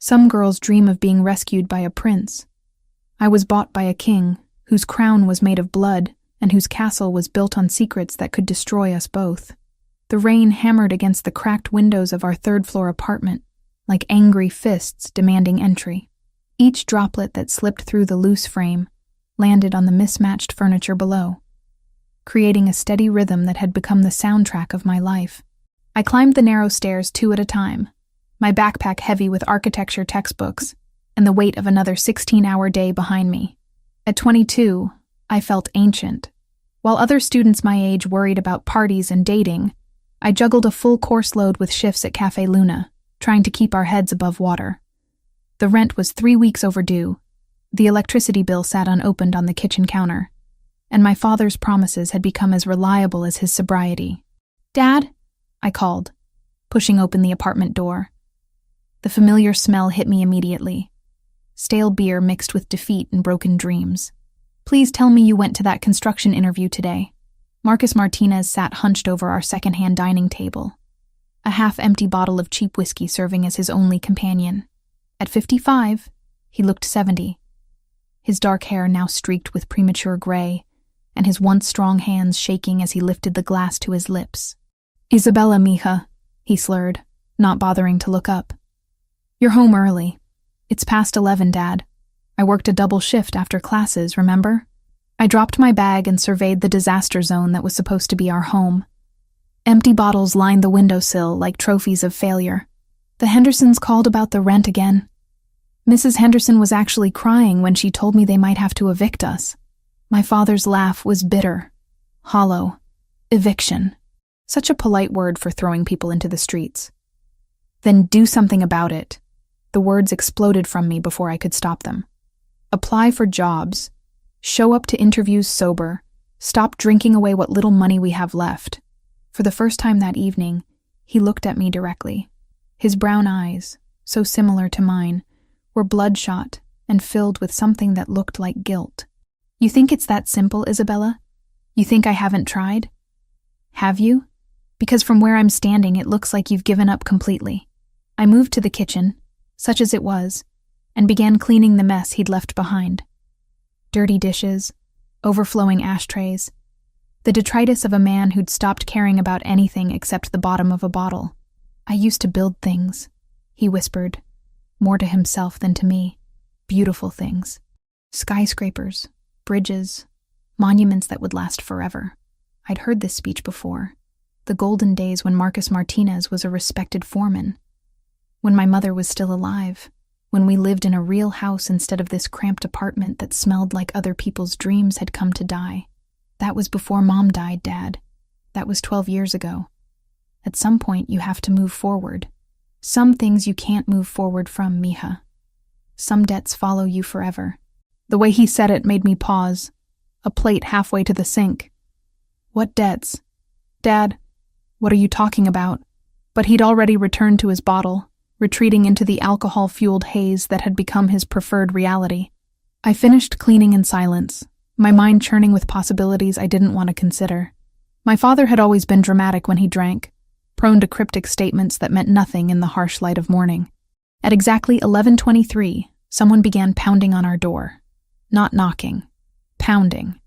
Some girls dream of being rescued by a prince. I was bought by a king, whose crown was made of blood and whose castle was built on secrets that could destroy us both. The rain hammered against the cracked windows of our third-floor apartment, like angry fists demanding entry. Each droplet that slipped through the loose frame landed on the mismatched furniture below, creating a steady rhythm that had become the soundtrack of my life. I climbed the narrow stairs 2 at a time, my backpack heavy with architecture textbooks and the weight of another 16-hour day behind me. At 22, I felt ancient. While other students my age worried about parties and dating, I juggled a full course load with shifts at Cafe Luna, trying to keep our heads above water. The rent was 3 weeks overdue, the electricity bill sat unopened on the kitchen counter, and my father's promises had become as reliable as his sobriety. "Dad?" I called, pushing open the apartment door. The familiar smell hit me immediately. Stale beer mixed with defeat and broken dreams. "Please tell me you went to that construction interview today." Marcus Martinez sat hunched over our second-hand dining table, a half-empty bottle of cheap whiskey serving as his only companion. At 55, he looked 70. His dark hair now streaked with premature gray, and his once strong hands shaking as he lifted the glass to his lips. "Isabella, mija," he slurred, not bothering to look up. "You're home early. It's past 11, Dad. I worked a double shift after classes, remember?" I dropped my bag and surveyed the disaster zone that was supposed to be our home. Empty bottles lined the windowsill like trophies of failure. The Hendersons called about the rent again. Mrs. Henderson was actually crying when she told me they might have to evict us. My father's laugh was bitter, hollow. Eviction. Such a polite word for throwing people into the streets. "Then do something about it." The words exploded from me before I could stop them. "Apply for jobs. Show up to interviews sober. Stop drinking away what little money we have left." For the first time that evening, he looked at me directly. His brown eyes, so similar to mine, were bloodshot and filled with something that looked like guilt. "You think it's that simple, Isabella? You think I haven't tried? Have you? Because from where I'm standing, it looks like you've given up completely." I moved to the kitchen, such as it was, and began cleaning the mess he'd left behind. Dirty dishes, overflowing ashtrays, the detritus of a man who'd stopped caring about anything except the bottom of a bottle. "I used to build things," he whispered, more to himself than to me. "Beautiful things. Skyscrapers, bridges, monuments that would last forever." I'd heard this speech before. The golden days when Marcus Martinez was a respected foreman. When my mother was still alive. When we lived in a real house instead of this cramped apartment that smelled like other people's dreams had come to die. That was before Mom died, Dad. That was 12 years ago. At some point, you have to move forward. Some things you can't move forward from, mija. Some debts follow you forever. The way he said it made me pause, a plate halfway to the sink. "What debts? Dad, what are you talking about?" But he'd already returned to his bottle, retreating into the alcohol-fueled haze that had become his preferred reality. I finished cleaning in silence, my mind churning with possibilities I didn't want to consider. My father had always been dramatic when he drank, prone to cryptic statements that meant nothing in the harsh light of morning. At exactly 11:23, someone began pounding on our door. Not knocking, pounding,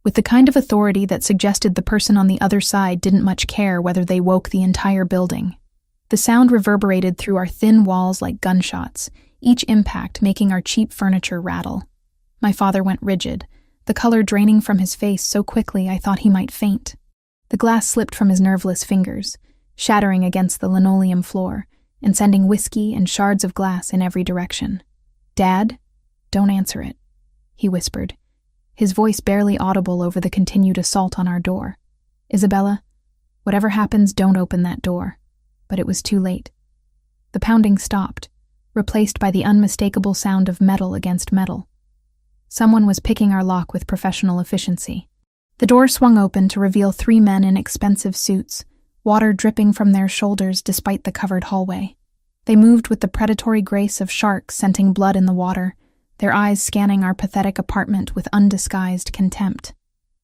with the kind of authority that suggested the person on the other side didn't much care whether they woke the entire building. The sound reverberated through our thin walls like gunshots, each impact making our cheap furniture rattle. My father went rigid, the color draining from his face so quickly I thought he might faint. The glass slipped from his nerveless fingers, shattering against the linoleum floor and sending whiskey and shards of glass in every direction. "Dad, don't answer it," he whispered, his voice barely audible over the continued assault on our door. "Isabella, whatever happens, don't open that door." But it was too late. The pounding stopped, replaced by the unmistakable sound of metal against metal. Someone was picking our lock with professional efficiency. The door swung open to reveal 3 men in expensive suits, water dripping from their shoulders despite the covered hallway. They moved with the predatory grace of sharks scenting blood in the water, their eyes scanning our pathetic apartment with undisguised contempt.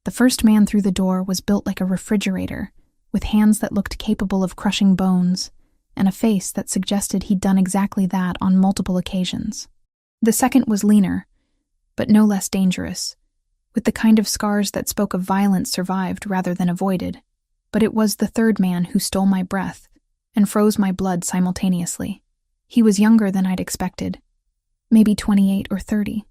The first man through the door was built like a refrigerator, with hands that looked capable of crushing bones, and a face that suggested he'd done exactly that on multiple occasions. The second was leaner, but no less dangerous, with the kind of scars that spoke of violence survived rather than avoided. But it was the third man who stole my breath and froze my blood simultaneously. He was younger than I'd expected, maybe 28 or 30,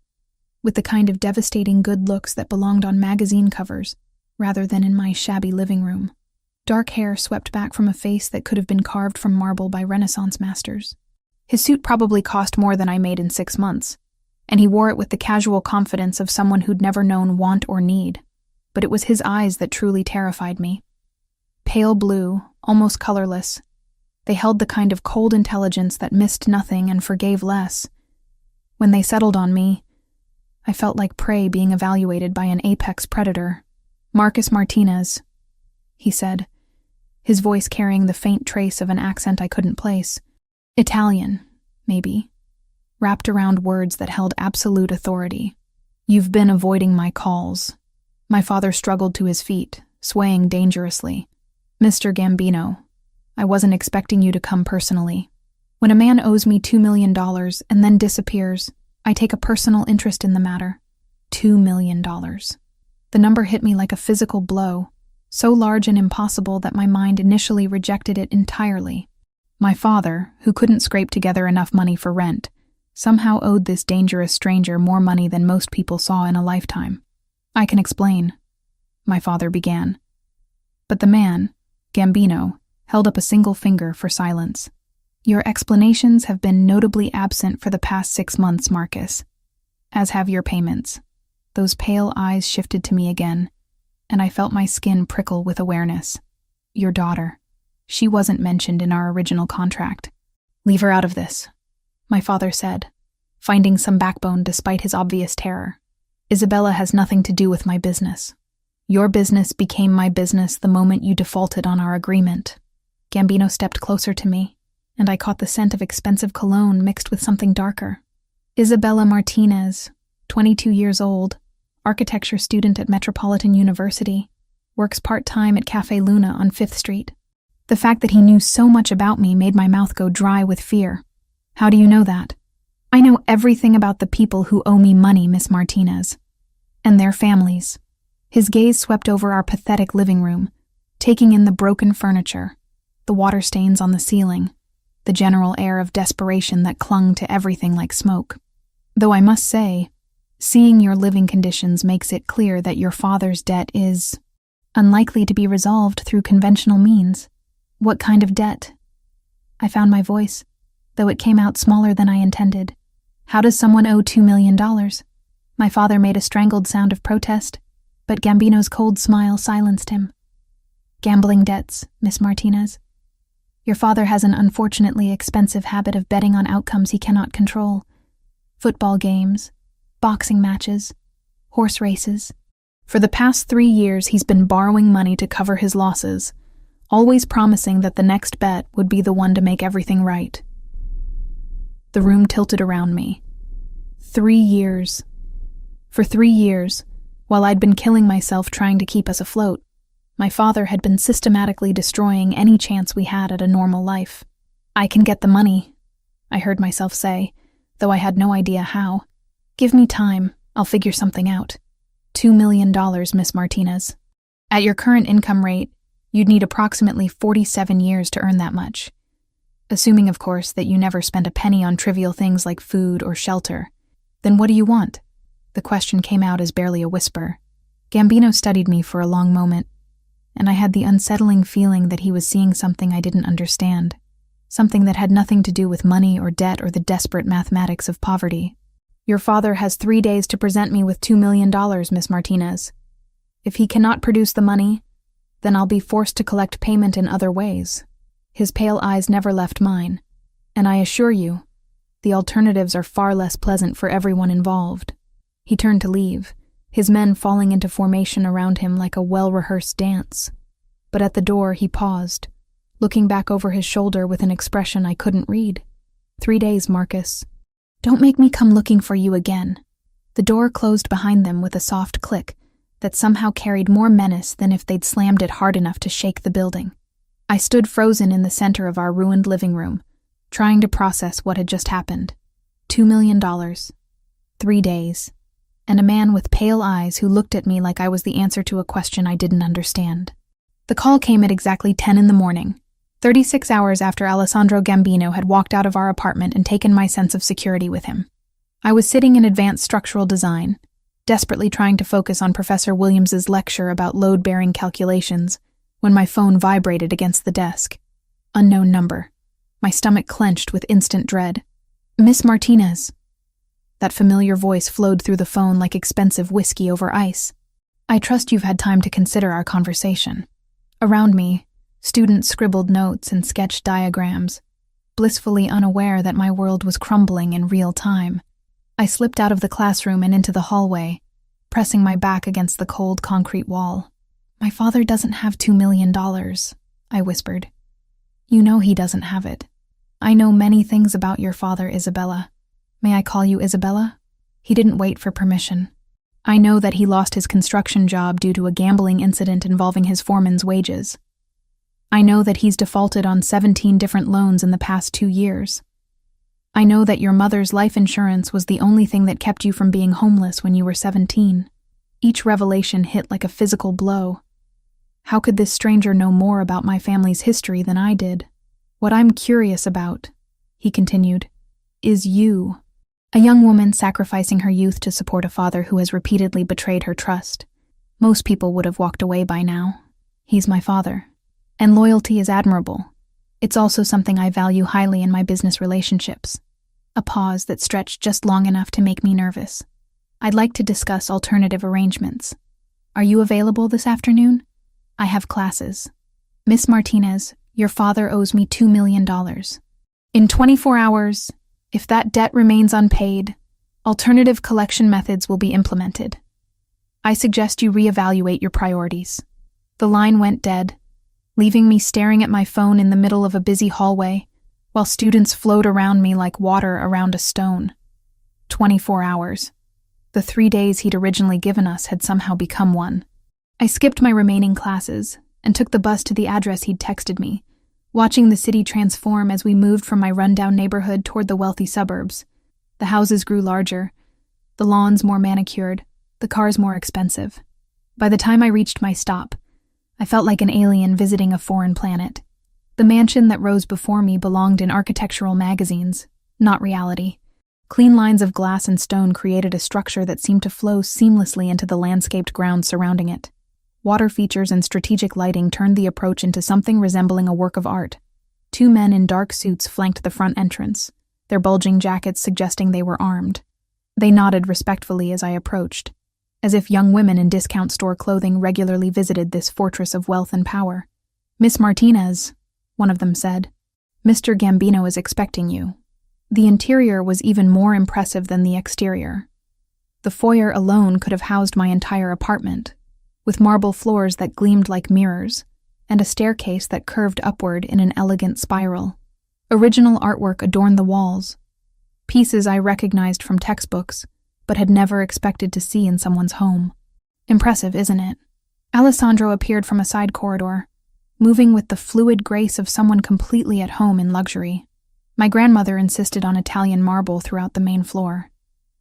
with the kind of devastating good looks that belonged on magazine covers rather than in my shabby living room. Dark hair swept back from a face that could have been carved from marble by Renaissance masters. His suit probably cost more than I made in 6 months, and he wore it with the casual confidence of someone who'd never known want or need. But it was his eyes that truly terrified me. Pale blue, almost colorless, they held the kind of cold intelligence that missed nothing and forgave less. When they settled on me, I felt like prey being evaluated by an apex predator. "Marcus Martinez," he said, his voice carrying the faint trace of an accent I couldn't place. Italian, maybe, wrapped around words that held absolute authority. "You've been avoiding my calls." My father struggled to his feet, swaying dangerously. "Mr. Gambino, I wasn't expecting you to come personally. When a man owes me $2 million and then disappears, I take a personal interest in the matter. $2 million. The number hit me like a physical blow, so large and impossible that my mind initially rejected it entirely. My father, who couldn't scrape together enough money for rent, somehow owed this dangerous stranger more money than most people saw in a lifetime. "I can explain," my father began. But the man, Gambino, held up a single finger for silence. "Your explanations have been notably absent for the past 6 months, Marcus, as have your payments." Those pale eyes shifted to me again, and I felt my skin prickle with awareness. "Your daughter. She wasn't mentioned in our original contract." "Leave her out of this," my father said, finding some backbone despite his obvious terror. "Isabella has nothing to do with my business. Your business became my business the moment you defaulted on our agreement." Gambino stepped closer to me, and I caught the scent of expensive cologne mixed with something darker. "Isabella Martinez, 22 years old, architecture student at Metropolitan University, works part-time at Cafe Luna on 5th Street. The fact that he knew so much about me made my mouth go dry with fear. "How do you know that?" "I know everything about the people who owe me money, Miss Martinez. And their families." His gaze swept over our pathetic living room, taking in the broken furniture, the water stains on the ceiling, the general air of desperation that clung to everything like smoke. "Though I must say, seeing your living conditions makes it clear that your father's debt is unlikely to be resolved through conventional means." "What kind of debt?" I found my voice, though it came out smaller than I intended. "How does someone owe $2 million? My father made a strangled sound of protest, but Gambino's cold smile silenced him. "Gambling debts, Miss Martinez. Your father has an unfortunately expensive habit of betting on outcomes he cannot control. Football games, boxing matches, horse races. For the past 3 years he's been borrowing money to cover his losses, always promising that the next bet would be the one to make everything right." The room tilted around me. 3 years. For 3 years, while I'd been killing myself trying to keep us afloat, my father had been systematically destroying any chance we had at a normal life. "I can get the money," I heard myself say, though I had no idea how. "Give me time, I'll figure something out. $2 million, Miss Martinez. At your current income rate, you'd need approximately 47 years to earn that much. Assuming, of course, that you never spent a penny on trivial things like food or shelter. Then what do you want?" The question came out as barely a whisper. Gambino studied me for a long moment, and I had the unsettling feeling that he was seeing something I didn't understand, something that had nothing to do with money or debt or the desperate mathematics of poverty. "Your father has 3 days to present me with $2 million, Miss Martinez. If he cannot produce the money, then I'll be forced to collect payment in other ways." His pale eyes never left mine, and I assure you, the alternatives are far less pleasant for everyone involved. He turned to leave, his men falling into formation around him like a well-rehearsed dance. But at the door he paused, looking back over his shoulder with an expression I couldn't read. 3 days, Marcus. Don't make me come looking for you again." The door closed behind them with a soft click that somehow carried more menace than if they'd slammed it hard enough to shake the building. I stood frozen in the center of our ruined living room, trying to process what had just happened. $2 million, 3 days, and a man with pale eyes who looked at me like I was the answer to a question I didn't understand. The call came at exactly 10 in the morning, 36 hours after Alessandro Gambino had walked out of our apartment and taken my sense of security with him. I was sitting in advanced structural design, desperately trying to focus on Professor Williams's lecture about load-bearing calculations, when my phone vibrated against the desk. Unknown number. My stomach clenched with instant dread. "Miss Martinez." That familiar voice flowed through the phone like expensive whiskey over ice. "I trust you've had time to consider our conversation." Around me, students scribbled notes and sketched diagrams, blissfully unaware that my world was crumbling in real time. I slipped out of the classroom and into the hallway, pressing my back against the cold concrete wall. "My father doesn't have $2 million, I whispered. "You know he doesn't have it. I know many things about your father, Isabella. May I call you Isabella?" He didn't wait for permission. "I know that he lost his construction job due to a gambling incident involving his foreman's wages. I know that he's defaulted on 17 different loans in the past 2 years. I know that your mother's life insurance was the only thing that kept you from being homeless when you were 17. Each revelation hit like a physical blow. How could this stranger know more about my family's history than I did? What I'm curious about," he continued, "is you. A young woman sacrificing her youth to support a father who has repeatedly betrayed her trust. Most people would have walked away by now. He's my father. And loyalty is admirable. It's also something I value highly in my business relationships." A pause that stretched just long enough to make me nervous. "I'd like to discuss alternative arrangements. Are you available this afternoon? I have classes. Miss Martinez, your father owes me $2 million. In 24 hours, if that debt remains unpaid, alternative collection methods will be implemented. I suggest you reevaluate your priorities." The line went dead, leaving me staring at my phone in the middle of a busy hallway, while students flowed around me like water around a stone. 24 hours. The 3 days he'd originally given us had somehow become one. I skipped my remaining classes and took the bus to the address he'd texted me, watching the city transform as we moved from my rundown neighborhood toward the wealthy suburbs. The houses grew larger, the lawns more manicured, the cars more expensive. By the time I reached my stop, I felt like an alien visiting a foreign planet. The mansion that rose before me belonged in architectural magazines, not reality. Clean lines of glass and stone created a structure that seemed to flow seamlessly into the landscaped grounds surrounding it. Water features and strategic lighting turned the approach into something resembling a work of art. 2 men in dark suits flanked the front entrance, their bulging jackets suggesting they were armed. They nodded respectfully as I approached, as if young women in discount store clothing regularly visited this fortress of wealth and power. "Miss Martinez," one of them said, "Mr. Gambino is expecting you." The interior was even more impressive than the exterior. The foyer alone could have housed my entire apartment, with marble floors that gleamed like mirrors, and a staircase that curved upward in an elegant spiral. Original artwork adorned the walls, pieces I recognized from textbooks, but had never expected to see in someone's home. Impressive, isn't it? Alessandro appeared from a side corridor, moving with the fluid grace of someone completely at home in luxury. My grandmother insisted on Italian marble throughout the main floor.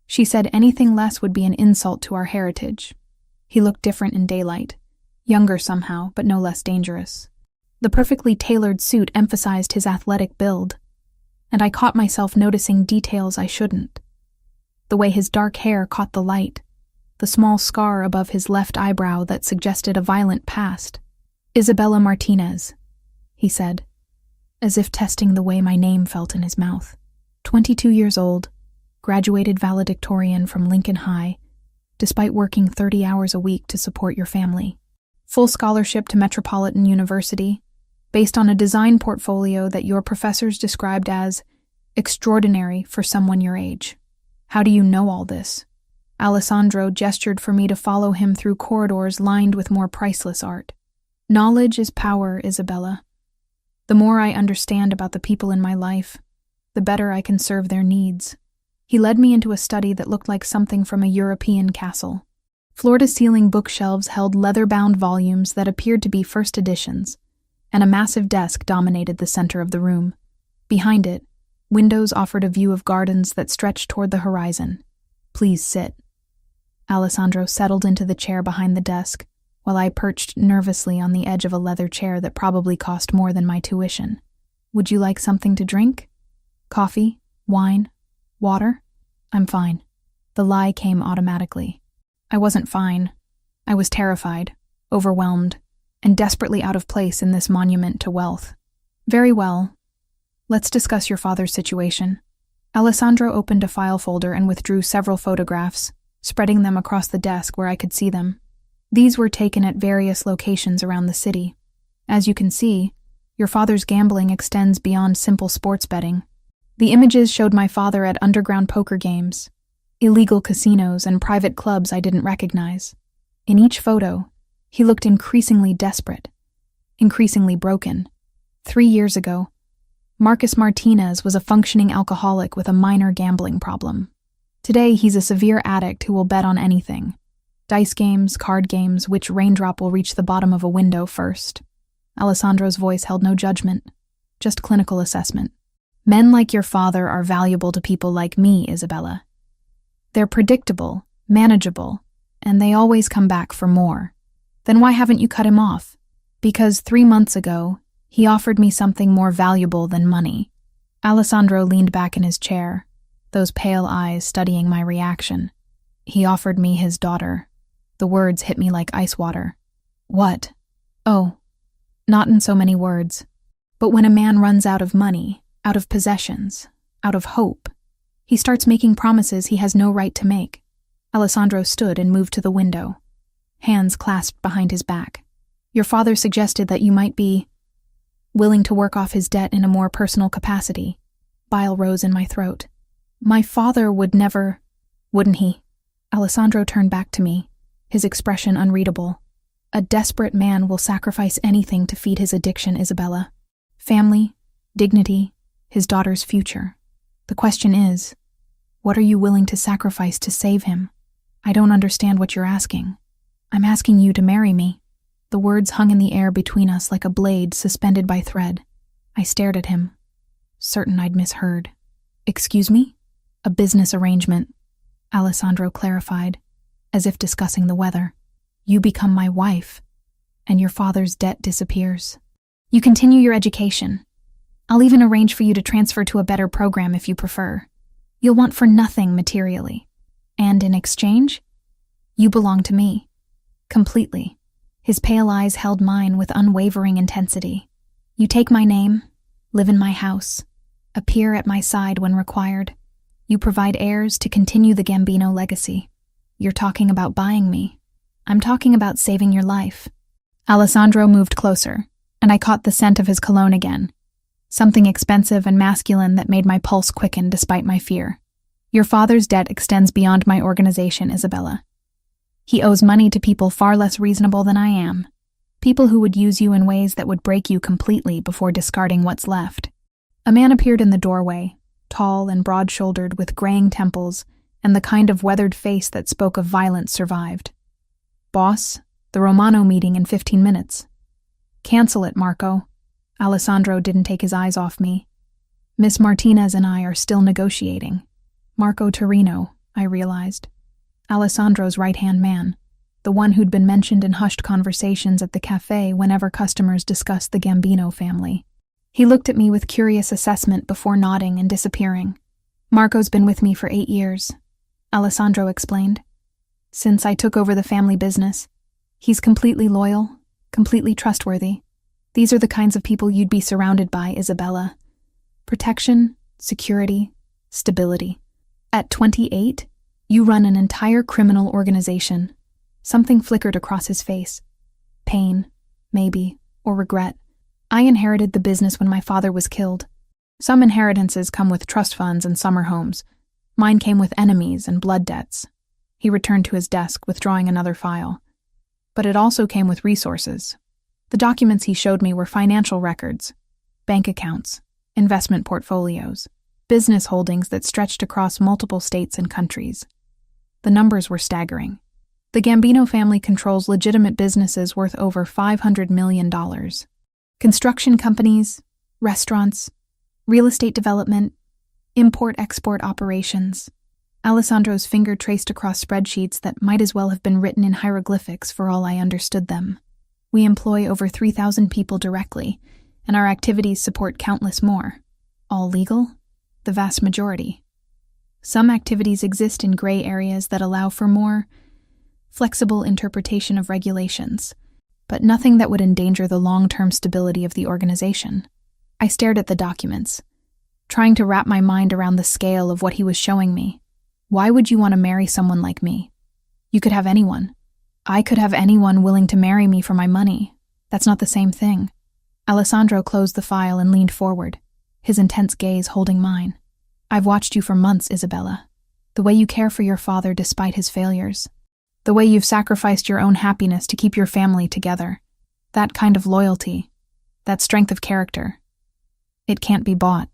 She said anything less would be an insult to our heritage. He looked different in daylight, younger somehow, but no less dangerous. The perfectly tailored suit emphasized his athletic build, and I caught myself noticing details I shouldn't. The way his dark hair caught the light, the small scar above his left eyebrow that suggested a violent past. "Isabella Martinez," he said, as if testing the way my name felt in his mouth. 22 years old, graduated valedictorian from Lincoln High, despite working 30 hours a week to support your family. Full scholarship to Metropolitan University, based on a design portfolio that your professors described as extraordinary for someone your age. How do you know all this? Alessandro gestured for me to follow him through corridors lined with more priceless art. Knowledge is power, Isabella. The more I understand about the people in my life, the better I can serve their needs. He led me into a study that looked like something from a European castle. Floor-to-ceiling bookshelves held leather-bound volumes that appeared to be first editions, and a massive desk dominated the center of the room. Behind it, windows offered a view of gardens that stretched toward the horizon. "Please sit." Alessandro settled into the chair behind the desk, while I perched nervously on the edge of a leather chair that probably cost more than my tuition. "Would you like something to drink? Coffee? Wine? Water?" "I'm fine." The lie came automatically. I wasn't fine. I was terrified, overwhelmed, and desperately out of place in this monument to wealth. "Very well. Let's discuss your father's situation." Alessandro opened a file folder and withdrew several photographs, spreading them across the desk where I could see them. These were taken at various locations around the city. As you can see, your father's gambling extends beyond simple sports betting. The images showed my father at underground poker games, illegal casinos, and private clubs I didn't recognize. In each photo, he looked increasingly desperate, increasingly broken. 3 years ago, Marcus Martinez was a functioning alcoholic with a minor gambling problem. Today, he's a severe addict who will bet on anything. Dice games, card games, which raindrop will reach the bottom of a window first. Alessandro's voice held no judgment, just clinical assessment. "Men like your father are valuable to people like me, Isabella. They're predictable, manageable, and they always come back for more. Then why haven't you cut him off?" "Because 3 months ago, he offered me something more valuable than money." Alessandro leaned back in his chair, those pale eyes studying my reaction. "He offered me his daughter." The words hit me like ice water. "What?" "Oh, not in so many words. But when a man runs out of money, out of possessions, out of hope, he starts making promises he has no right to make." Alessandro stood and moved to the window, hands clasped behind his back. "Your father suggested that you might be willing to work off his debt in a more personal capacity." Bile rose in my throat. "My father would never..." "Wouldn't he?" Alessandro turned back to me, his expression unreadable. "A desperate man will sacrifice anything to feed his addiction, Isabella. Family, dignity, his daughter's future. The question is, what are you willing to sacrifice to save him?" "I don't understand what you're asking." "I'm asking you to marry me." The words hung in the air between us like a blade suspended by thread. I stared at him, certain I'd misheard. "Excuse me?" "A business arrangement," Alessandro clarified, as if discussing the weather. "You become my wife, and your father's debt disappears. You continue your education. I'll even arrange for you to transfer to a better program if you prefer. You'll want for nothing materially. And in exchange, you belong to me. Completely." His pale eyes held mine with unwavering intensity. "You take my name, live in my house, appear at my side when required. You provide heirs to continue the Gambino legacy. You're talking about buying me. I'm talking about saving your life." Alessandro moved closer, and I caught the scent of his cologne again, something expensive and masculine that made my pulse quicken despite my fear. "Your father's debt extends beyond my organization, Isabella. He owes money to people far less reasonable than I am, people who would use you in ways that would break you completely before discarding what's left." A man appeared in the doorway, tall and broad-shouldered with graying temples and the kind of weathered face that spoke of violence survived. "Boss, the Romano meeting in 15 minutes. "Cancel it, Marco." Alessandro didn't take his eyes off me. "Miss Martinez and I are still negotiating." Marco Torino, I realized. Alessandro's right-hand man, the one who'd been mentioned in hushed conversations at the cafe whenever customers discussed the Gambino family. He looked at me with curious assessment before nodding and disappearing. "Marco's been with me for 8 years, Alessandro explained. "Since I took over the family business. He's completely loyal, completely trustworthy. These are the kinds of people you'd be surrounded by, Isabella. Protection, security, stability. At 28, you run an entire criminal organization." Something flickered across his face. Pain, maybe, or regret. "I inherited the business when my father was killed. Some inheritances come with trust funds and summer homes. Mine came with enemies and blood debts." He returned to his desk, withdrawing another file. "But it also came with resources. The documents he showed me were financial records, bank accounts, investment portfolios, business holdings that stretched across multiple states and countries. The numbers were staggering. The Gambino family controls legitimate businesses worth over $500 million. Construction companies, restaurants, real estate development, import-export operations. Alessandro's finger traced across spreadsheets that might as well have been written in hieroglyphics for all I understood them. We employ over 3,000 people directly, and our activities support countless more. All legal? The vast majority. Some activities exist in gray areas that allow for more flexible interpretation of regulations, but nothing that would endanger the long-term stability of the organization. I stared at the documents, trying to wrap my mind around the scale of what he was showing me. Why would you want to marry someone like me? You could have anyone. I could have anyone willing to marry me for my money. That's not the same thing. Alessandro closed the file and leaned forward, his intense gaze holding mine. I've watched you for months, Isabella. The way you care for your father despite his failures. The way you've sacrificed your own happiness to keep your family together. That kind of loyalty. That strength of character. It can't be bought.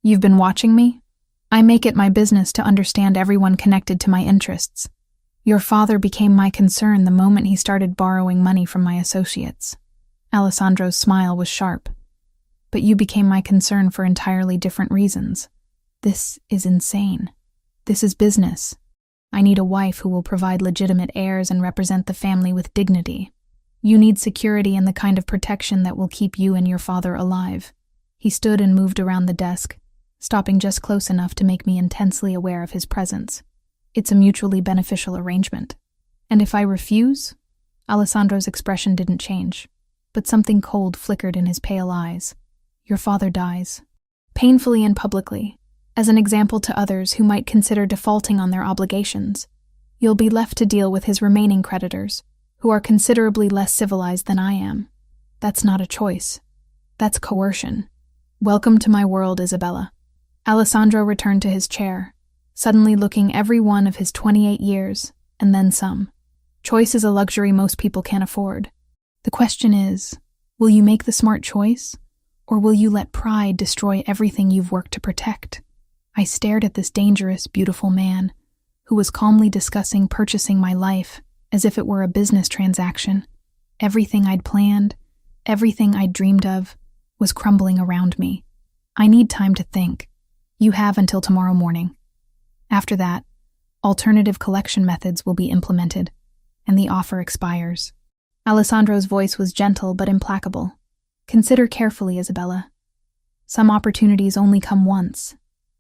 You've been watching me? I make it my business to understand everyone connected to my interests. Your father became my concern the moment he started borrowing money from my associates. Alessandro's smile was sharp. But you became my concern for entirely different reasons. This is insane. This is business. I need a wife who will provide legitimate heirs and represent the family with dignity. You need security and the kind of protection that will keep you and your father alive. He stood and moved around the desk, stopping just close enough to make me intensely aware of his presence. It's a mutually beneficial arrangement. And if I refuse? Alessandro's expression didn't change, but something cold flickered in his pale eyes. Your father dies. Painfully and publicly, as an example to others who might consider defaulting on their obligations. You'll be left to deal with his remaining creditors, who are considerably less civilized than I am. That's not a choice. That's coercion. Welcome to my world, Isabella. Alessandro returned to his chair, suddenly looking every one of his 28 years, and then some. Choice is a luxury most people can't afford. The question is, will you make the smart choice, or will you let pride destroy everything you've worked to protect? I stared at this dangerous, beautiful man, who was calmly discussing purchasing my life as if it were a business transaction. Everything I'd planned, everything I'd dreamed of, was crumbling around me. I need time to think. You have until tomorrow morning. After that, alternative collection methods will be implemented, and the offer expires. Alessandro's voice was gentle but implacable. Consider carefully, Isabella. Some opportunities only come once.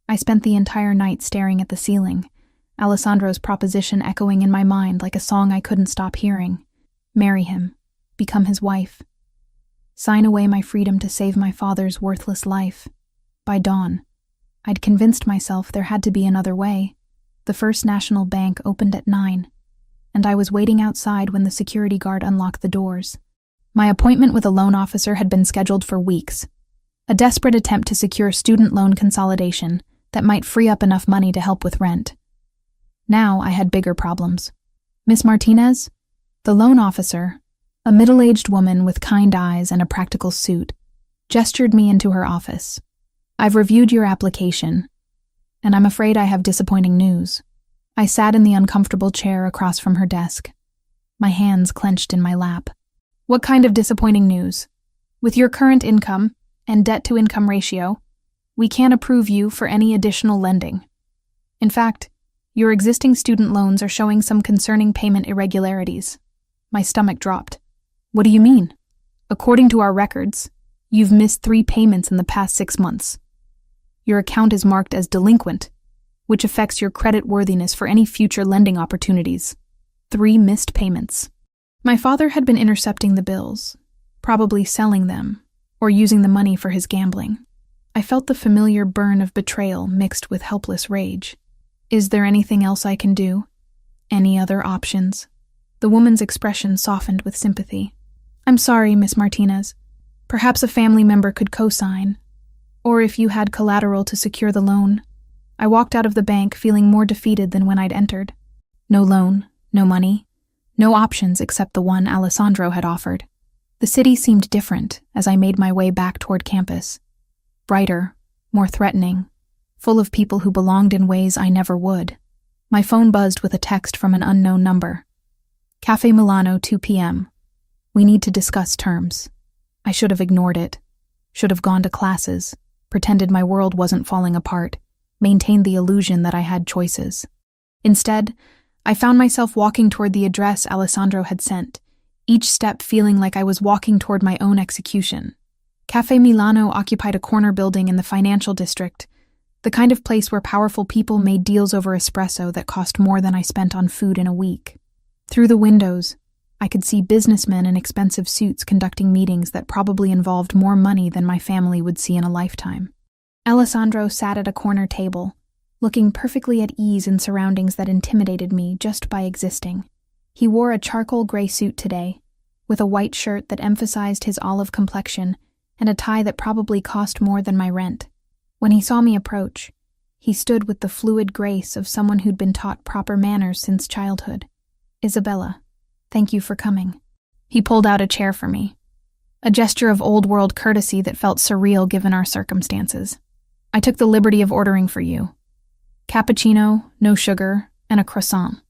I spent the entire night staring at the ceiling, Alessandro's proposition echoing in my mind like a song I couldn't stop hearing. Marry him. Become his wife. Sign away my freedom to save my father's worthless life. By dawn, I'd convinced myself there had to be another way. The First National Bank opened at 9, and I was waiting outside when the security guard unlocked the doors. My appointment with a loan officer had been scheduled for weeks, a desperate attempt to secure student loan consolidation that might free up enough money to help with rent. Now I had bigger problems. Miss Martinez? The loan officer, a middle-aged woman with kind eyes and a practical suit, gestured me into her office. I've reviewed your application, and I'm afraid I have disappointing news. I sat in the uncomfortable chair across from her desk, my hands clenched in my lap. What kind of disappointing news? With your current income and debt-to-income ratio, we can't approve you for any additional lending. In fact, your existing student loans are showing some concerning payment irregularities. My stomach dropped. What do you mean? According to our records, you've missed 3 payments in the past 6 months. Your account is marked as delinquent, which affects your credit worthiness for any future lending opportunities. 3 missed payments. My father had been intercepting the bills, probably selling them, or using the money for his gambling. I felt the familiar burn of betrayal mixed with helpless rage. Is there anything else I can do? Any other options? The woman's expression softened with sympathy. I'm sorry, Miss Martinez. Perhaps a family member could co-sign, or if you had collateral to secure the loan. I walked out of the bank feeling more defeated than when I'd entered. No loan, no money, no options except the one Alessandro had offered. The city seemed different as I made my way back toward campus. Brighter, more threatening, full of people who belonged in ways I never would. My phone buzzed with a text from an unknown number. Cafe Milano, 2 p.m. We need to discuss terms. I should have ignored it, should have gone to classes, pretended my world wasn't falling apart, maintained the illusion that I had choices. Instead, I found myself walking toward the address Alessandro had sent, each step feeling like I was walking toward my own execution. Cafe Milano occupied a corner building in the financial district, the kind of place where powerful people made deals over espresso that cost more than I spent on food in a week. Through the windows, I could see businessmen in expensive suits conducting meetings that probably involved more money than my family would see in a lifetime. Alessandro sat at a corner table, looking perfectly at ease in surroundings that intimidated me just by existing. He wore a charcoal gray suit today, with a white shirt that emphasized his olive complexion and a tie that probably cost more than my rent. When he saw me approach, he stood with the fluid grace of someone who'd been taught proper manners since childhood. "Isabella, thank you for coming." He pulled out a chair for me, a gesture of old-world courtesy that felt surreal given our circumstances. "I took the liberty of ordering for you. Cappuccino, no sugar, and a croissant.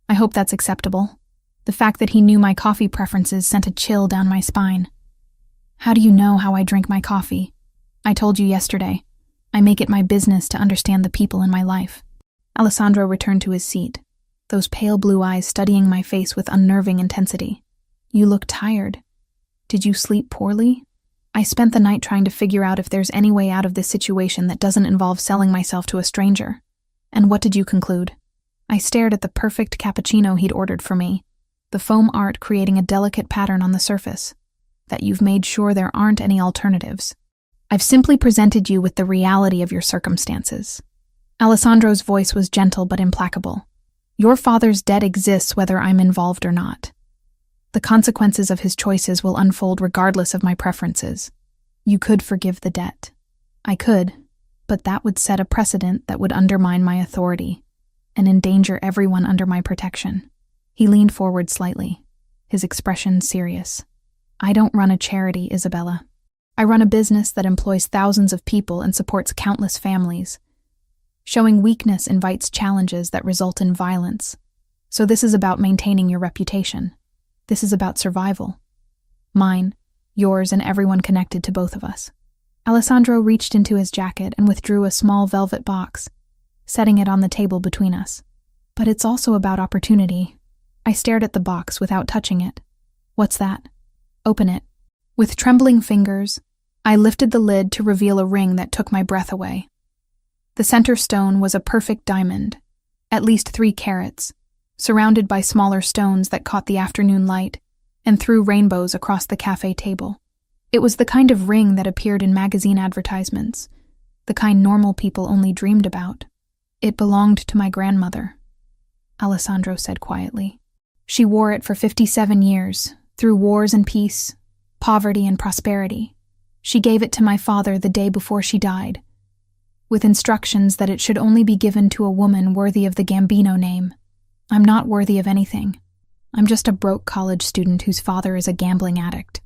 I hope that's acceptable." The fact that he knew my coffee preferences sent a chill down my spine. "How do you know how I drink my coffee? I told you yesterday. I make it my business to understand the people in my life." Alessandro returned to his seat, those pale blue eyes studying my face with unnerving intensity. "You look tired. Did you sleep poorly?" "I spent the night trying to figure out if there's any way out of this situation that doesn't involve selling myself to a stranger." "And what did you conclude?" I stared at the perfect cappuccino he'd ordered for me, the foam art creating a delicate pattern on the surface. "That you've made sure there aren't any alternatives. I've simply presented you with the reality of your circumstances." Alessandro's voice was gentle but implacable. "Your father's debt exists whether I'm involved or not. The consequences of his choices will unfold regardless of my preferences. You could forgive the debt. I could, but that would set a precedent that would undermine my authority and endanger everyone under my protection." He leaned forward slightly, his expression serious. "I don't run a charity, Isabella. I run a business that employs thousands of people and supports countless families. Showing weakness invites challenges that result in violence. So this is about maintaining your reputation. This is about survival. Mine, yours, and everyone connected to both of us." Alessandro reached into his jacket and withdrew a small velvet box, setting it on the table between us. "But it's also about opportunity." I stared at the box without touching it. "What's that?" "Open it." With trembling fingers, I lifted the lid to reveal a ring that took my breath away. The center stone was a perfect diamond, at least 3 carats, surrounded by smaller stones that caught the afternoon light and threw rainbows across the cafe table. It was the kind of ring that appeared in magazine advertisements, the kind normal people only dreamed about. "It belonged to my grandmother," Alessandro said quietly. "She wore it for 57 years, through wars and peace, poverty and prosperity. She gave it to my father the day before she died, with instructions that it should only be given to a woman worthy of the Gambino name. I'm not worthy of anything. I'm just a broke college student whose father is a gambling addict.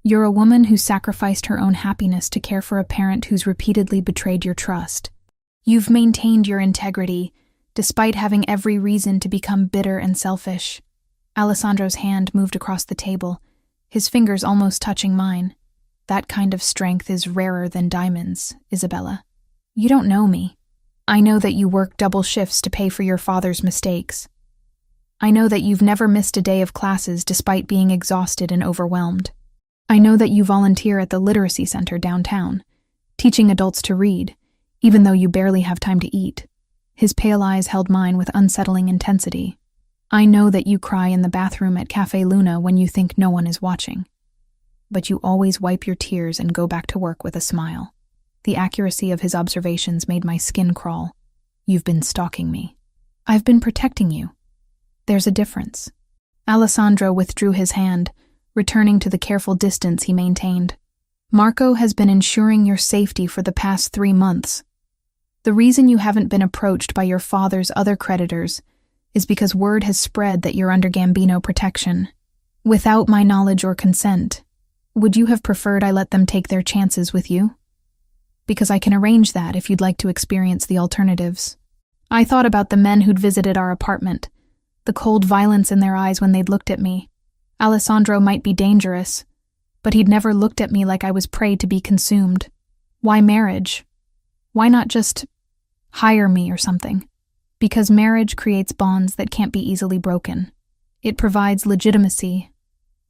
You're a woman who sacrificed her own happiness to care for a parent who's repeatedly betrayed your trust. You've maintained your integrity, despite having every reason to become bitter and selfish." Alessandro's hand moved across the table, his fingers almost touching mine. "That kind of strength is rarer than diamonds, Isabella. You don't know me. I know that you work double shifts to pay for your father's mistakes. I know that you've never missed a day of classes despite being exhausted and overwhelmed. I know that you volunteer at the literacy center downtown, teaching adults to read, even though you barely have time to eat." His pale eyes held mine with unsettling intensity. "I know that you cry in the bathroom at Cafe Luna when you think no one is watching. But you always wipe your tears and go back to work with a smile." The accuracy of his observations made my skin crawl. "You've been stalking me. I've been protecting you. There's a difference." Alessandro withdrew his hand, returning to the careful distance he maintained. "Marco has been ensuring your safety for the past 3 months. The reason you haven't been approached by your father's other creditors is because word has spread that you're under Gambino protection. Without my knowledge or consent, would you have preferred I let them take their chances with you? Because I can arrange that if you'd like to experience the alternatives." I thought about the men who'd visited our apartment, the cold violence in their eyes when they'd looked at me. Alessandro might be dangerous, but he'd never looked at me like I was prey to be consumed. Why marriage? Why not just hire me or something? Because marriage creates bonds that can't be easily broken. It provides legitimacy,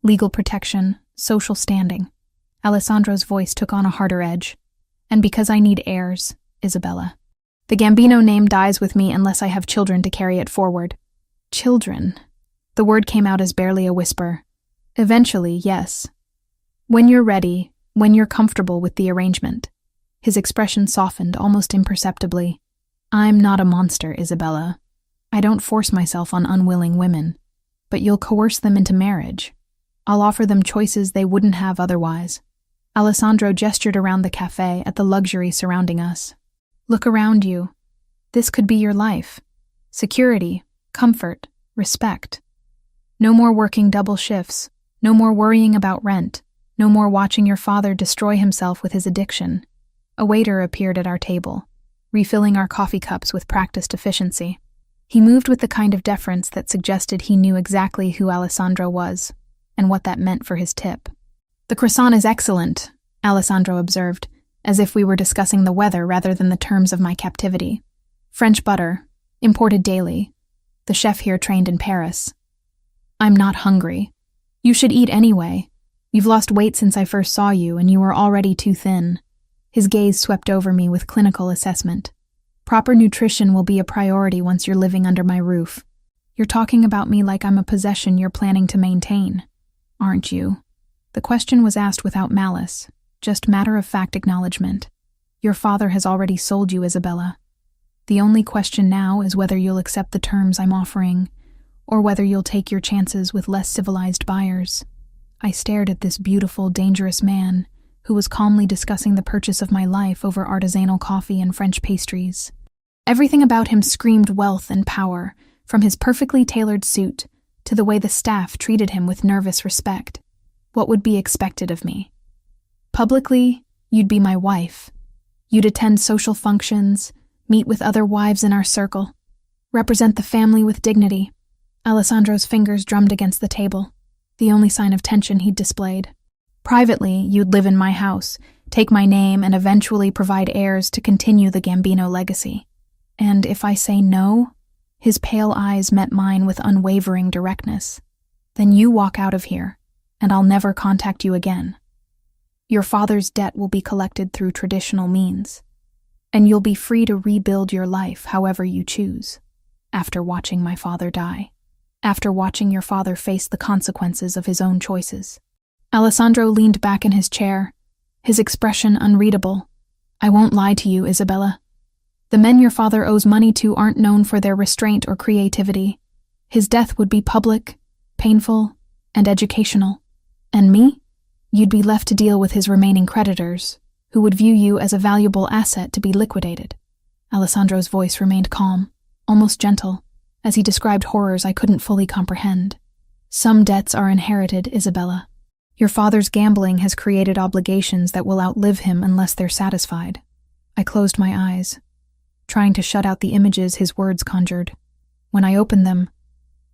legal protection, social standing. Alessandro's voice took on a harder edge. And because I need heirs, Isabella. The Gambino name dies with me unless I have children to carry it forward. Children. The word came out as barely a whisper. Eventually, yes. When you're ready, when you're comfortable with the arrangement. His expression softened almost imperceptibly. I'm not a monster, Isabella. I don't force myself on unwilling women. But you'll coerce them into marriage. I'll offer them choices they wouldn't have otherwise. Alessandro gestured around the cafe at the luxury surrounding us. Look around you. This could be your life. Security, comfort, respect. No more working double shifts. No more worrying about rent. No more watching your father destroy himself with his addiction. A waiter appeared at our table, refilling our coffee cups with practiced efficiency. He moved with the kind of deference that suggested he knew exactly who Alessandro was, and what that meant for his tip. The croissant is excellent, Alessandro observed, as if we were discussing the weather rather than the terms of my captivity. French butter, imported daily. The chef here trained in Paris. I'm not hungry. You should eat anyway. You've lost weight since I first saw you, and you were already too thin. His gaze swept over me with clinical assessment. Proper nutrition will be a priority once you're living under my roof. You're talking about me like I'm a possession you're planning to maintain, aren't you? The question was asked without malice, just matter-of-fact acknowledgement. Your father has already sold you, Isabella. The only question now is whether you'll accept the terms I'm offering, or whether you'll take your chances with less civilized buyers. I stared at this beautiful, dangerous man, who was calmly discussing the purchase of my life over artisanal coffee and French pastries. Everything about him screamed wealth and power, from his perfectly tailored suit to the way the staff treated him with nervous respect. What would be expected of me? Publicly, you'd be my wife. You'd attend social functions, meet with other wives in our circle, represent the family with dignity. Alessandro's fingers drummed against the table, the only sign of tension he'd displayed. Privately, you'd live in my house, take my name, and eventually provide heirs to continue the Gambino legacy. And if I say no, his pale eyes met mine with unwavering directness, then you walk out of here, and I'll never contact you again. Your father's debt will be collected through traditional means, and you'll be free to rebuild your life however you choose, after watching my father die, after watching your father face the consequences of his own choices. Alessandro leaned back in his chair, his expression unreadable. I won't lie to you, Isabella. The men your father owes money to aren't known for their restraint or creativity. His death would be public, painful, and educational. And me? You'd be left to deal with his remaining creditors, who would view you as a valuable asset to be liquidated. Alessandro's voice remained calm, almost gentle, as he described horrors I couldn't fully comprehend. Some debts are inherited, Isabella. Your father's gambling has created obligations that will outlive him unless they're satisfied. I closed my eyes, trying to shut out the images his words conjured. When I opened them,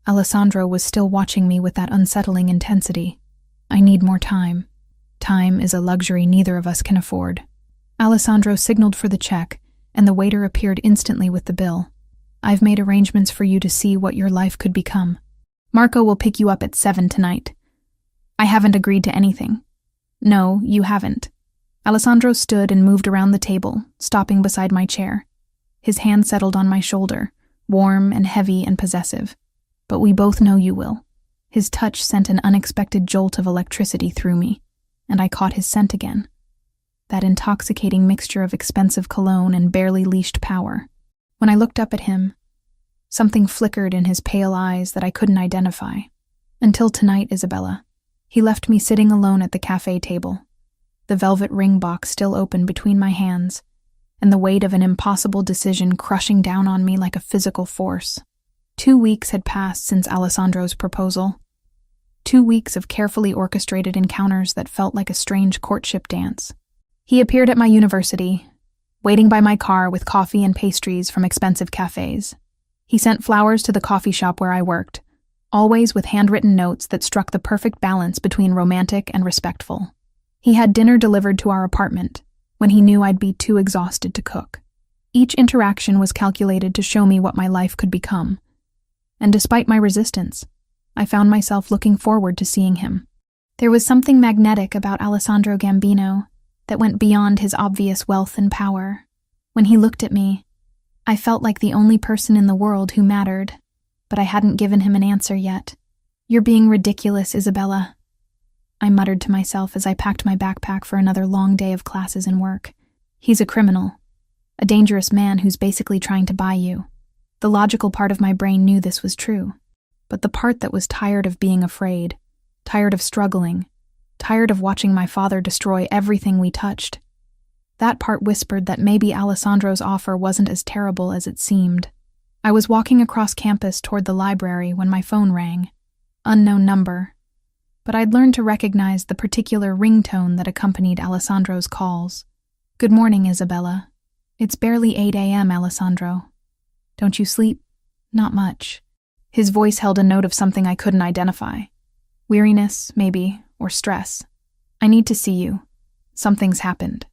Alessandro was still watching me with that unsettling intensity. I need more time. Time is a luxury neither of us can afford. Alessandro signaled for the check, and the waiter appeared instantly with the bill. I've made arrangements for you to see what your life could become. Marco will pick you up at 7 tonight. I haven't agreed to anything. No, you haven't. Alessandro stood and moved around the table, stopping beside my chair. His hand settled on my shoulder, warm and heavy and possessive. But we both know you will. His touch sent an unexpected jolt of electricity through me, and I caught his scent again. That intoxicating mixture of expensive cologne and barely leashed power. When I looked up at him, something flickered in his pale eyes that I couldn't identify. Until tonight, Isabella. He left me sitting alone at the cafe table, the velvet ring box still open between my hands, and the weight of an impossible decision crushing down on me like a physical force. 2 weeks had passed since Alessandro's proposal. 2 weeks of carefully orchestrated encounters that felt like a strange courtship dance. He appeared at my university, waiting by my car with coffee and pastries from expensive cafes. He sent flowers to the coffee shop where I worked, always with handwritten notes that struck the perfect balance between romantic and respectful. He had dinner delivered to our apartment when he knew I'd be too exhausted to cook. Each interaction was calculated to show me what my life could become, and despite my resistance, I found myself looking forward to seeing him. There was something magnetic about Alessandro Gambino that went beyond his obvious wealth and power. When he looked at me, I felt like the only person in the world who mattered, but I hadn't given him an answer yet. "You're being ridiculous, Isabella," I muttered to myself as I packed my backpack for another long day of classes and work. "He's a criminal, a dangerous man who's basically trying to buy you." The logical part of my brain knew this was true, but the part that was tired of being afraid, tired of struggling, tired of watching my father destroy everything we touched, that part whispered that maybe Alessandro's offer wasn't as terrible as it seemed. I was walking across campus toward the library when my phone rang. Unknown number, but I'd learned to recognize the particular ringtone that accompanied Alessandro's calls. "Good morning, Isabella. It's barely 8 a.m., Alessandro. Don't you sleep?" "Not much." His voice held a note of something I couldn't identify. Weariness, maybe, or stress. "I need to see you. Something's happened."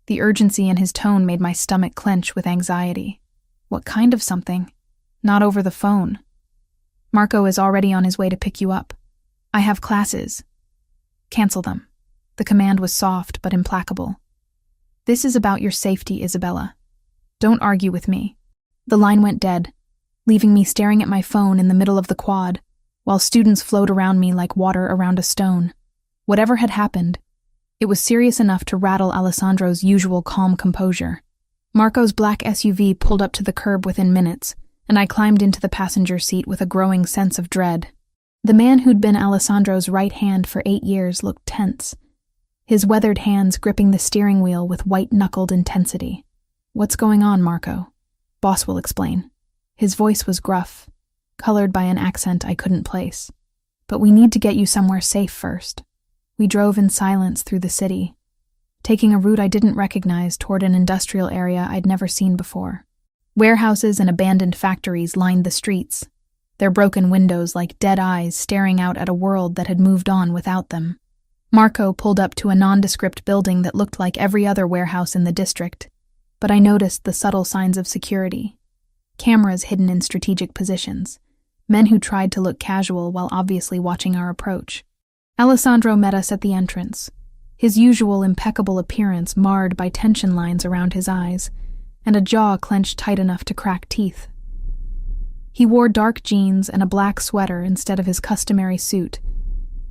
The urgency in his tone made my stomach clench with anxiety. "What kind of something?" "Not over the phone. Marco is already on his way to pick you up. I have classes. Cancel them." The command was soft but implacable. "This is about your safety, Isabella. Don't argue with me." The line went dead, leaving me staring at my phone in the middle of the quad, while students flowed around me like water around a stone. Whatever had happened, it was serious enough to rattle Alessandro's usual calm composure. Marco's black SUV pulled up to the curb within minutes, and I climbed into the passenger seat with a growing sense of dread. The man who'd been Alessandro's right hand for 8 years looked tense, his weathered hands gripping the steering wheel with white-knuckled intensity. "What's going on, Marco? Boss will explain." His voice was gruff, colored by an accent I couldn't place. "But we need to get you somewhere safe first." We drove in silence through the city, taking a route I didn't recognize toward an industrial area I'd never seen before. Warehouses and abandoned factories lined the streets, their broken windows like dead eyes staring out at a world that had moved on without them. Marco pulled up to a nondescript building that looked like every other warehouse in the district, but I noticed the subtle signs of security. Cameras hidden in strategic positions, men who tried to look casual while obviously watching our approach. Alessandro met us at the entrance, his usual impeccable appearance marred by tension lines around his eyes, and a jaw clenched tight enough to crack teeth. He wore dark jeans and a black sweater instead of his customary suit,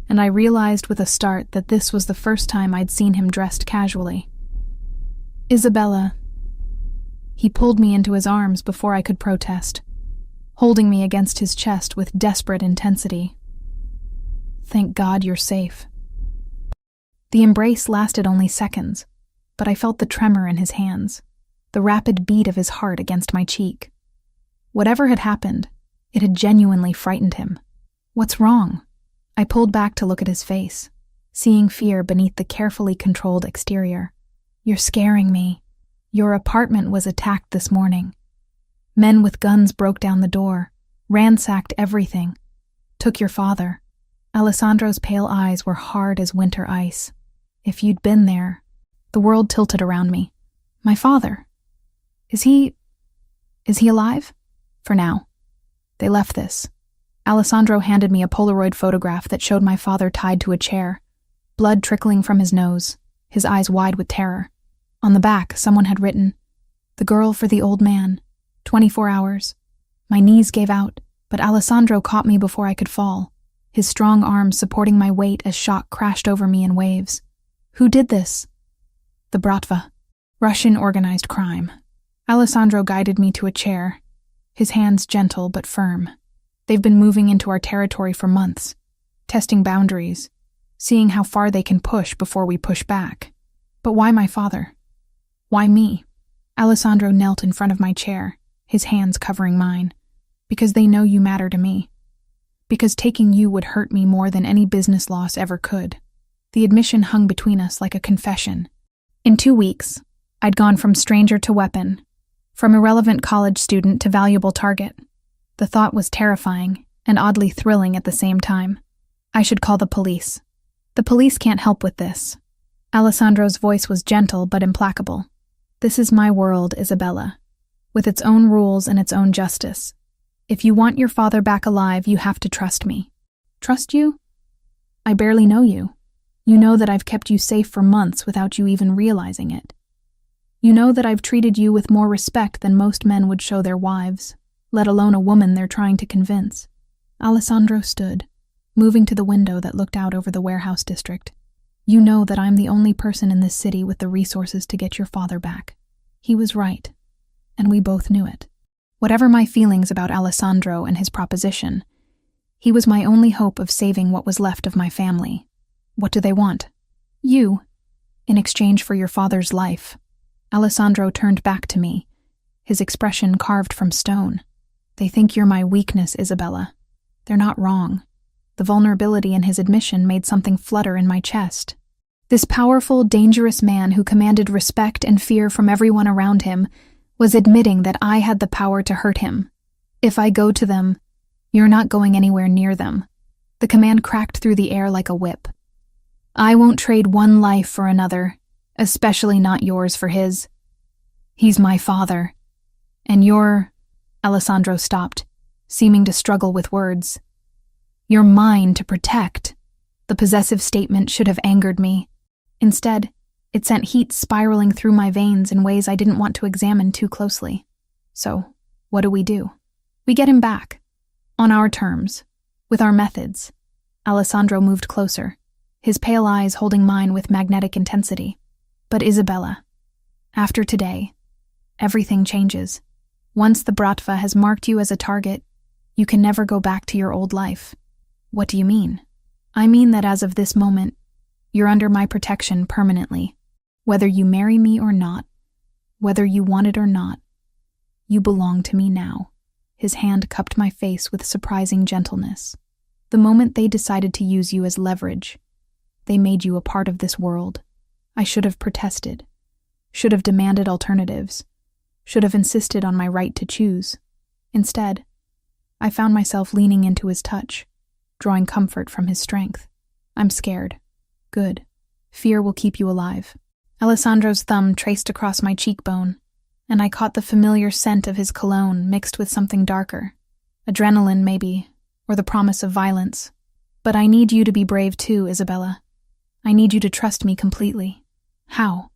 and I realized with a start that this was the first time I'd seen him dressed casually. "Isabella." He pulled me into his arms before I could protest, holding me against his chest with desperate intensity. "Thank God you're safe." The embrace lasted only seconds, but I felt the tremor in his hands, the rapid beat of his heart against my cheek. Whatever had happened, it had genuinely frightened him. "What's wrong?" I pulled back to look at his face, seeing fear beneath the carefully controlled exterior. "You're scaring me. Your apartment was attacked this morning. Men with guns broke down the door, ransacked everything, took your father." Alessandro's pale eyes were hard as winter ice. "If you'd been there..." The world tilted around me. "My father? Is he alive?" "For now. They left this." Alessandro handed me a Polaroid photograph that showed my father tied to a chair, blood trickling from his nose, his eyes wide with terror. On the back, someone had written, "The girl for the old man, 24 hours. My knees gave out, but Alessandro caught me before I could fall, his strong arms supporting my weight as shock crashed over me in waves. "Who did this?" "The Bratva. Russian organized crime." Alessandro guided me to a chair, his hands gentle but firm. "They've been moving into our territory for months, testing boundaries, seeing how far they can push before we push back." "But why my father? Why me?" Alessandro knelt in front of my chair, his hands covering mine. "Because they know you matter to me. Because taking you would hurt me more than any business loss ever could." The admission hung between us like a confession. In 2 weeks, I'd gone from stranger to weapon, from irrelevant college student to valuable target. The thought was terrifying, and oddly thrilling at the same time. I should call the police. The police can't help with this. Alessandro's voice was gentle but implacable. This is my world, Isabella, with its own rules and its own justice. If you want your father back alive, you have to trust me. Trust you? I barely know you. You know that I've kept you safe for months without you even realizing it. You know that I've treated you with more respect than most men would show their wives, let alone a woman they're trying to convince. Alessandro stood, moving to the window that looked out over the warehouse district. You know that I'm the only person in this city with the resources to get your father back. He was right, and we both knew it. Whatever my feelings about Alessandro and his proposition, he was my only hope of saving what was left of my family. What do they want? You, in exchange for your father's life. Alessandro turned back to me, his expression carved from stone. They think you're my weakness, Isabella. They're not wrong. The vulnerability in his admission made something flutter in my chest. This powerful, dangerous man who commanded respect and fear from everyone around him was admitting that I had the power to hurt him. If I go to them, you're not going anywhere near them. The command cracked through the air like a whip. I won't trade one life for another, especially not yours for his. He's my father. And you're... Alessandro stopped, seeming to struggle with words. You're mine to protect. The possessive statement should have angered me. Instead, it sent heat spiraling through my veins in ways I didn't want to examine too closely. So, what do? We get him back. On our terms. With our methods. Alessandro moved closer, his pale eyes holding mine with magnetic intensity. But Isabella, after today, everything changes. Once the Bratva has marked you as a target, you can never go back to your old life. What do you mean? I mean that as of this moment, you're under my protection permanently. Whether you marry me or not, whether you want it or not, you belong to me now. His hand cupped my face with surprising gentleness. The moment they decided to use you as leverage, they made you a part of this world. I should have protested, should have demanded alternatives, should have insisted on my right to choose. Instead, I found myself leaning into his touch, drawing comfort from his strength. I'm scared. Good. Fear will keep you alive. Alessandro's thumb traced across my cheekbone, and I caught the familiar scent of his cologne mixed with something darker. Adrenaline, maybe, or the promise of violence. But I need you to be brave too, Isabella. I need you to trust me completely. How?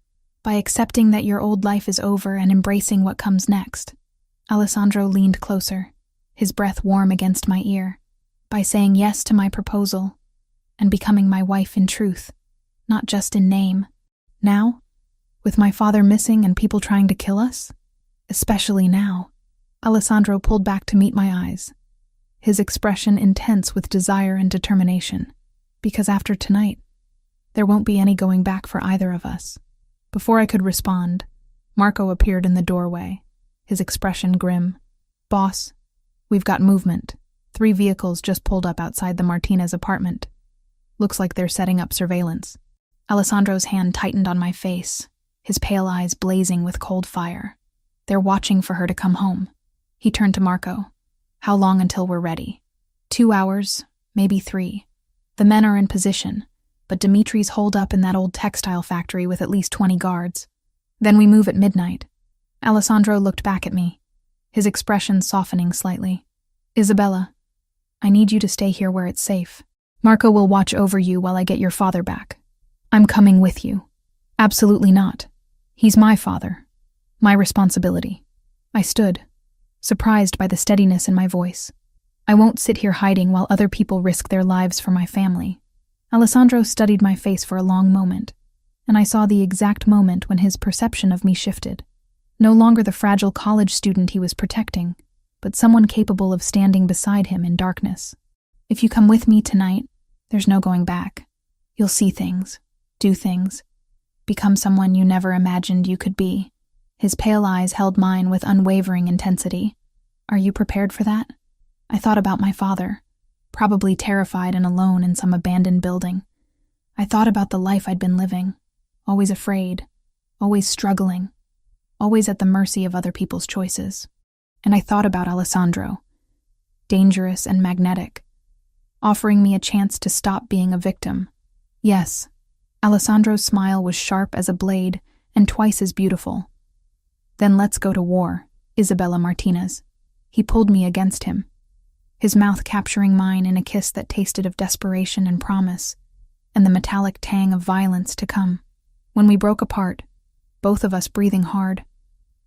By accepting that your old life is over and embracing what comes next. Alessandro leaned closer, his breath warm against my ear. By saying yes to my proposal, and becoming my wife in truth, not just in name. Now, with my father missing and people trying to kill us? Especially now. Alessandro pulled back to meet my eyes, his expression intense with desire and determination. Because after tonight, there won't be any going back for either of us. Before I could respond, Marco appeared in the doorway, his expression grim. Boss, we've got movement. 3 vehicles just pulled up outside the Martinez apartment. Looks like they're setting up surveillance. Alessandro's hand tightened on my face, his pale eyes blazing with cold fire. They're watching for her to come home. He turned to Marco. How long until we're ready? 2 hours, maybe 3. The men are in position, but Dimitri's holed up in that old textile factory with at least 20 guards. Then we move at midnight. Alessandro looked back at me, his expression softening slightly. Isabella, I need you to stay here where it's safe. Marco will watch over you while I get your father back. I'm coming with you. Absolutely not. He's my father. My responsibility. I stood, surprised by the steadiness in my voice. I won't sit here hiding while other people risk their lives for my family. Alessandro studied my face for a long moment, and I saw the exact moment when his perception of me shifted. No longer the fragile college student he was protecting, but someone capable of standing beside him in darkness. If you come with me tonight, there's no going back. You'll see things, do things, become someone you never imagined you could be. His pale eyes held mine with unwavering intensity. Are you prepared for that? I thought about my father, probably terrified and alone in some abandoned building. I thought about the life I'd been living, always afraid, always struggling, always at the mercy of other people's choices. And I thought about Alessandro, dangerous and magnetic, offering me a chance to stop being a victim. Yes, Alessandro's smile was sharp as a blade and twice as beautiful. Then let's go to war, Isabella Martinez. He pulled me against him, his mouth capturing mine in a kiss that tasted of desperation and promise, and the metallic tang of violence to come. When we broke apart, both of us breathing hard,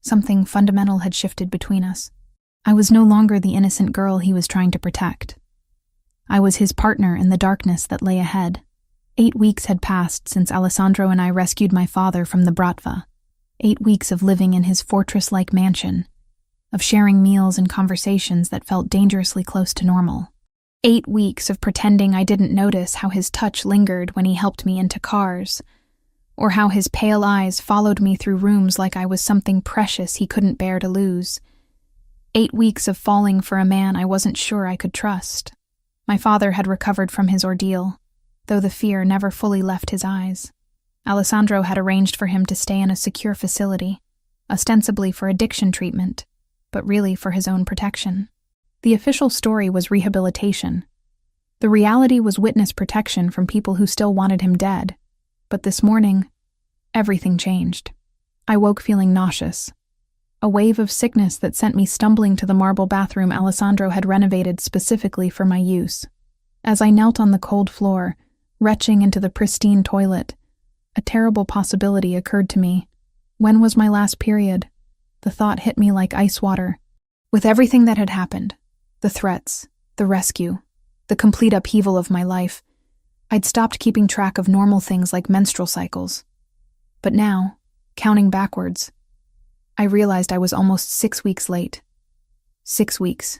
something fundamental had shifted between us. I was no longer the innocent girl he was trying to protect. I was his partner in the darkness that lay ahead. 8 weeks had passed since Alessandro and I rescued my father from the Bratva. 8 weeks of living in his fortress-like mansion, of sharing meals and conversations that felt dangerously close to normal. 8 weeks of pretending I didn't notice how his touch lingered when he helped me into cars, or how his pale eyes followed me through rooms like I was something precious he couldn't bear to lose. 8 weeks of falling for a man I wasn't sure I could trust. My father had recovered from his ordeal, though the fear never fully left his eyes. Alessandro had arranged for him to stay in a secure facility, ostensibly for addiction treatment, but really for his own protection. The official story was rehabilitation. The reality was witness protection from people who still wanted him dead. But this morning, everything changed. I woke feeling nauseous. A wave of sickness that sent me stumbling to the marble bathroom Alessandro had renovated specifically for my use. As I knelt on the cold floor, retching into the pristine toilet, a terrible possibility occurred to me. When was my last period? The thought hit me like ice water. With everything that had happened, the threats, the rescue, the complete upheaval of my life, I'd stopped keeping track of normal things like menstrual cycles. But now, counting backwards, I realized I was almost 6 weeks late. 6 weeks.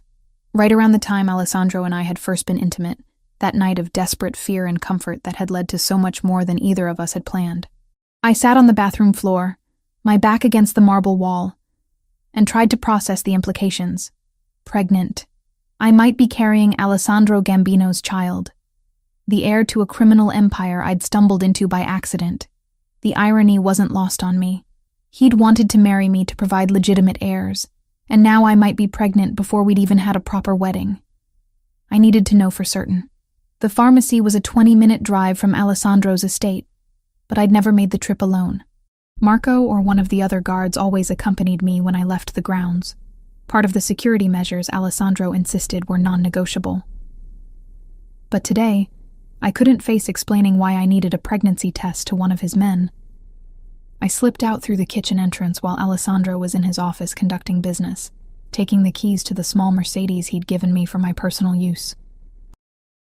Right around the time Alessandro and I had first been intimate, that night of desperate fear and comfort that had led to so much more than either of us had planned. I sat on the bathroom floor, my back against the marble wall, and tried to process the implications. Pregnant. I might be carrying Alessandro Gambino's child, the heir to a criminal empire I'd stumbled into by accident. The irony wasn't lost on me. He'd wanted to marry me to provide legitimate heirs, and now I might be pregnant before we'd even had a proper wedding. I needed to know for certain. The pharmacy was a 20-minute drive from Alessandro's estate, but I'd never made the trip alone. Marco or one of the other guards always accompanied me when I left the grounds. Part of the security measures Alessandro insisted were non-negotiable. But today, I couldn't face explaining why I needed a pregnancy test to one of his men. I slipped out through the kitchen entrance while Alessandro was in his office conducting business, taking the keys to the small Mercedes he'd given me for my personal use.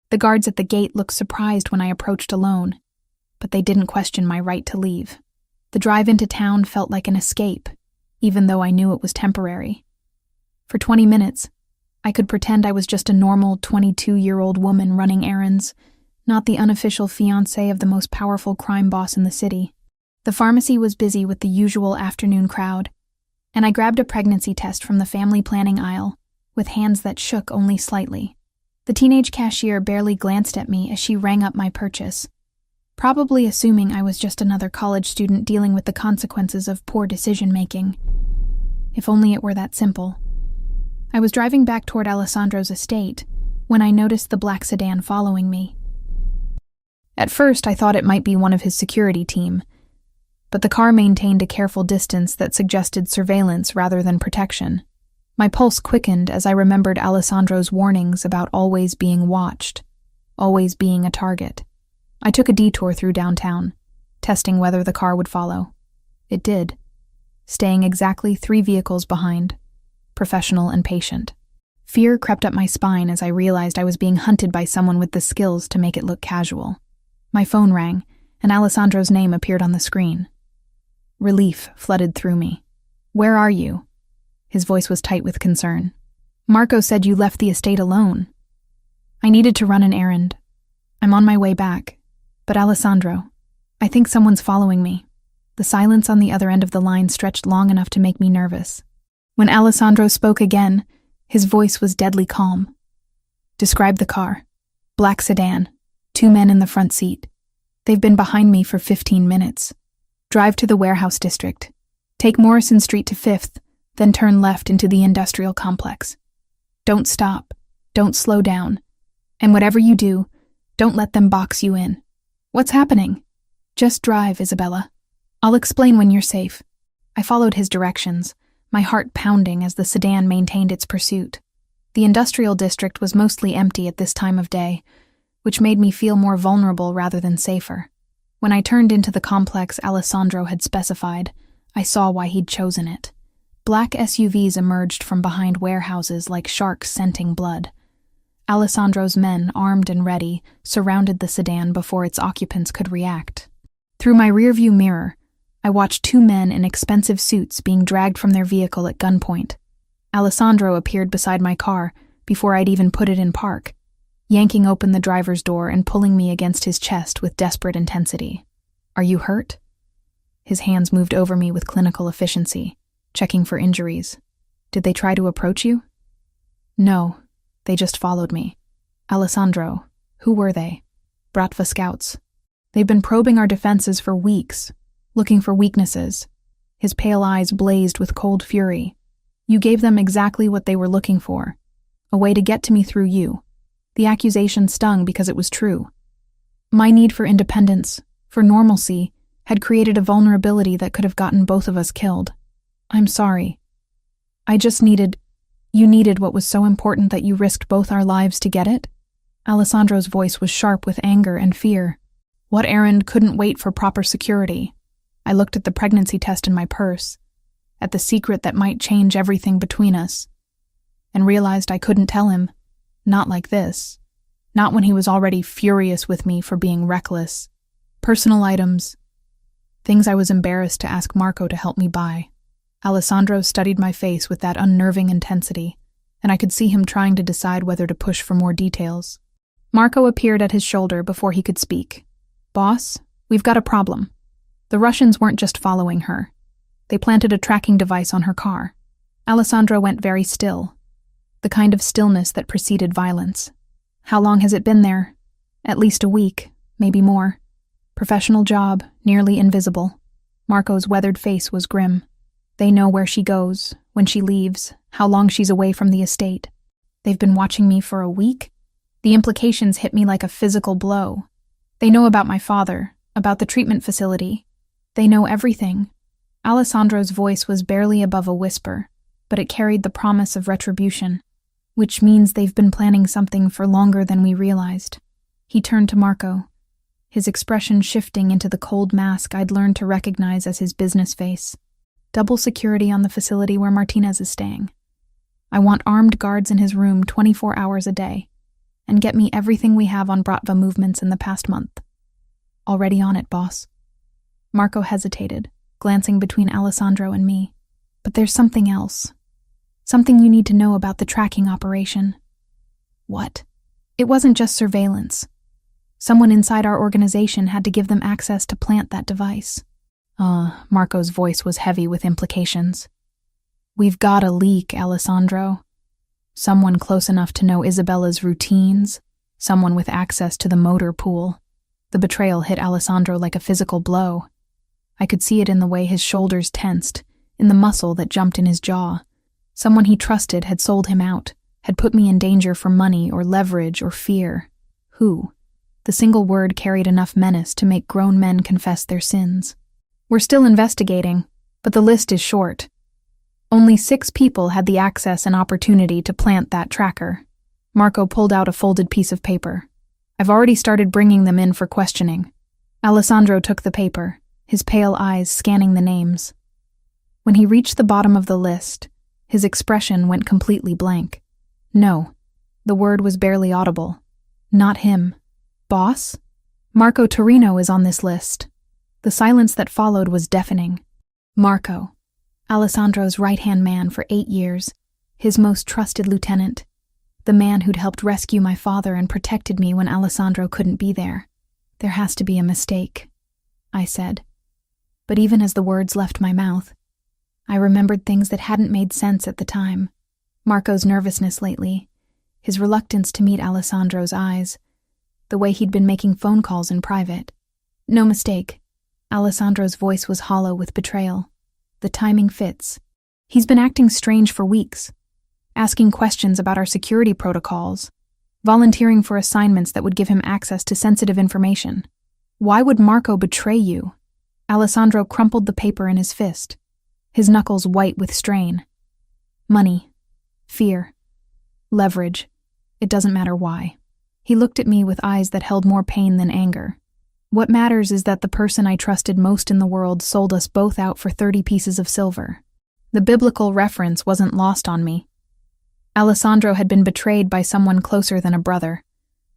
The guards at the gate looked surprised when I approached alone, but they didn't question my right to leave. The drive into town felt like an escape, even though I knew it was temporary. For 20 minutes, I could pretend I was just a normal 22-year-old woman running errands, not the unofficial fiancé of the most powerful crime boss in the city. The pharmacy was busy with the usual afternoon crowd, and I grabbed a pregnancy test from the family planning aisle, with hands that shook only slightly. The teenage cashier barely glanced at me as she rang up my purchase, probably assuming I was just another college student dealing with the consequences of poor decision-making. If only it were that simple. I was driving back toward Alessandro's estate when I noticed the black sedan following me. At first, I thought it might be one of his security team, but the car maintained a careful distance that suggested surveillance rather than protection. My pulse quickened as I remembered Alessandro's warnings about always being watched, always being a target. I took a detour through downtown, testing whether the car would follow. It did, staying exactly 3 vehicles behind, professional and patient. Fear crept up my spine as I realized I was being hunted by someone with the skills to make it look casual. My phone rang, and Alessandro's name appeared on the screen. Relief flooded through me. "Where are you?" His voice was tight with concern. "Marco said you left the estate alone." "I needed to run an errand. I'm on my way back. But Alessandro, I think someone's following me." The silence on the other end of the line stretched long enough to make me nervous. When Alessandro spoke again, his voice was deadly calm. "Describe the car. Black sedan. 2 men in the front seat. They've been behind me for 15 minutes. Drive to the warehouse district. Take Morrison Street to 5th, then turn left into the industrial complex. Don't stop. Don't slow down. And whatever you do, don't let them box you in. What's happening? Just drive, Isabella. I'll explain when you're safe. I followed his directions, my heart pounding as the sedan maintained its pursuit. The industrial district was mostly empty at this time of day, which made me feel more vulnerable rather than safer. When I turned into the complex Alessandro had specified, I saw why he'd chosen it. Black SUVs emerged from behind warehouses like sharks scenting blood. Alessandro's men, armed and ready, surrounded the sedan before its occupants could react. Through my rearview mirror, I watched two men in expensive suits being dragged from their vehicle at gunpoint. Alessandro appeared beside my car before I'd even put it in park, yanking open the driver's door and pulling me against his chest with desperate intensity. "Are you hurt?" His hands moved over me with clinical efficiency, checking for injuries. "Did they try to approach you?" "No, they just followed me." "Alessandro, who were they?" "Bratva scouts. They've been probing our defenses for weeks, looking for weaknesses." His pale eyes blazed with cold fury. "You gave them exactly what they were looking for, a way to get to me through you." The accusation stung because it was true. My need for independence, for normalcy, had created a vulnerability that could have gotten both of us killed. "I'm sorry. You needed what was so important that you risked both our lives to get it?" Alessandro's voice was sharp with anger and fear. "What errand couldn't wait for proper security?" I looked at the pregnancy test in my purse, at the secret that might change everything between us, and realized I couldn't tell him. Not like this. Not when he was already furious with me for being reckless. Personal items. Things I was embarrassed to ask Marco to help me buy. Alessandro studied my face with that unnerving intensity, and I could see him trying to decide whether to push for more details. Marco appeared at his shoulder before he could speak. "Boss, we've got a problem. The Russians weren't just following her. They planted a tracking device on her car." Alessandro went very still, the kind of stillness that preceded violence. "How long has it been there?" "At least a week, maybe more. Professional job, nearly invisible." Marco's weathered face was grim. "They know where she goes, when she leaves, how long she's away from the estate. They've been watching me for a week?" The implications hit me like a physical blow. "They know about my father, about the treatment facility. They know everything." Alessandro's voice was barely above a whisper, but it carried the promise of retribution. "Which means they've been planning something for longer than we realized." He turned to Marco, his expression shifting into the cold mask I'd learned to recognize as his business face. "Double security on the facility where Martinez is staying. I want armed guards in his room 24 hours a day, and get me everything we have on Bratva movements in the past month." "Already on it, boss." Marco hesitated, glancing between Alessandro and me. "But there's something else. Something you need to know about the tracking operation." "What?" "It wasn't just surveillance. Someone inside our organization had to give them access to plant that device." Marco's voice was heavy with implications. "We've got a leak, Alessandro. Someone close enough to know Isabella's routines, someone with access to the motor pool." The betrayal hit Alessandro like a physical blow. I could see it in the way his shoulders tensed, in the muscle that jumped in his jaw. Someone he trusted had sold him out, had put me in danger for money or leverage or fear. Who? The single word carried enough menace to make grown men confess their sins. "We're still investigating, but the list is short. Only 6 people had the access and opportunity to plant that tracker." Marco pulled out a folded piece of paper. "I've already started bringing them in for questioning." Alessandro took the paper, his pale eyes scanning the names. When he reached the bottom of the list, his expression went completely blank. "No." The word was barely audible. "Not him." "Boss? Marco Torino is on this list." The silence that followed was deafening. Marco, Alessandro's right-hand man for 8 years, his most trusted lieutenant, the man who'd helped rescue my father and protected me when Alessandro couldn't be there. "There has to be a mistake," I said. But even as the words left my mouth, I remembered things that hadn't made sense at the time. Marco's nervousness lately, his reluctance to meet Alessandro's eyes, the way he'd been making phone calls in private. "No mistake." Alessandro's voice was hollow with betrayal. "The timing fits. He's been acting strange for weeks. asking questions about our security protocols, volunteering for assignments that would give him access to sensitive information. Why would Marco betray you? Alessandro crumpled the paper in his fist, his knuckles white with strain. Money, fear, leverage. It doesn't matter why. He looked at me with eyes that held more pain than anger. What matters is that the person I trusted most in the world sold us both out for 30 pieces of silver. The biblical reference wasn't lost on me. Alessandro had been betrayed by someone closer than a brother,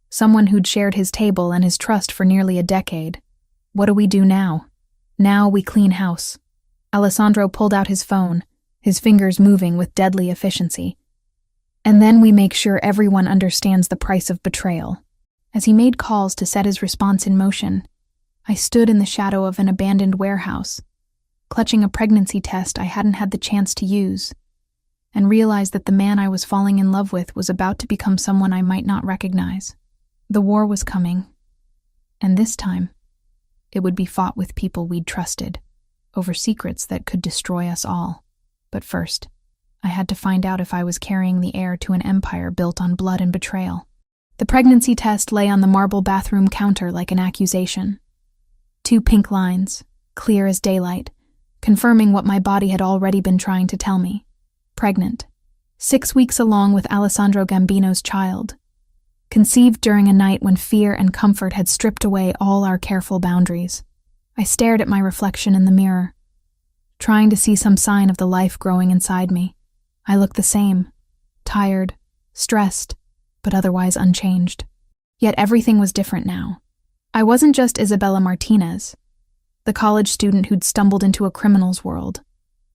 someone who'd shared his table and his trust for nearly a decade. What do we do now? Now we clean house. Alessandro pulled out his phone, his fingers moving with deadly efficiency. And then we make sure everyone understands the price of betrayal. As he made calls to set his response in motion, I stood in the shadow of an abandoned warehouse, clutching a pregnancy test I hadn't had the chance to use, and realized that the man I was falling in love with was about to become someone I might not recognize. The war was coming, and this time, it would be fought with people we'd trusted, over secrets that could destroy us all. But first, I had to find out if I was carrying the heir to an empire built on blood and betrayal. The pregnancy test lay on the marble bathroom counter like an accusation. 2 pink lines, clear as daylight, confirming what my body had already been trying to tell me. Pregnant. 6 weeks along with Alessandro Gambino's child. Conceived during a night when fear and comfort had stripped away all our careful boundaries. I stared at my reflection in the mirror, trying to see some sign of the life growing inside me. I looked the same, tired, stressed, but otherwise unchanged. Yet everything was different now. I wasn't just Isabella Martinez, the college student who'd stumbled into a criminal's world.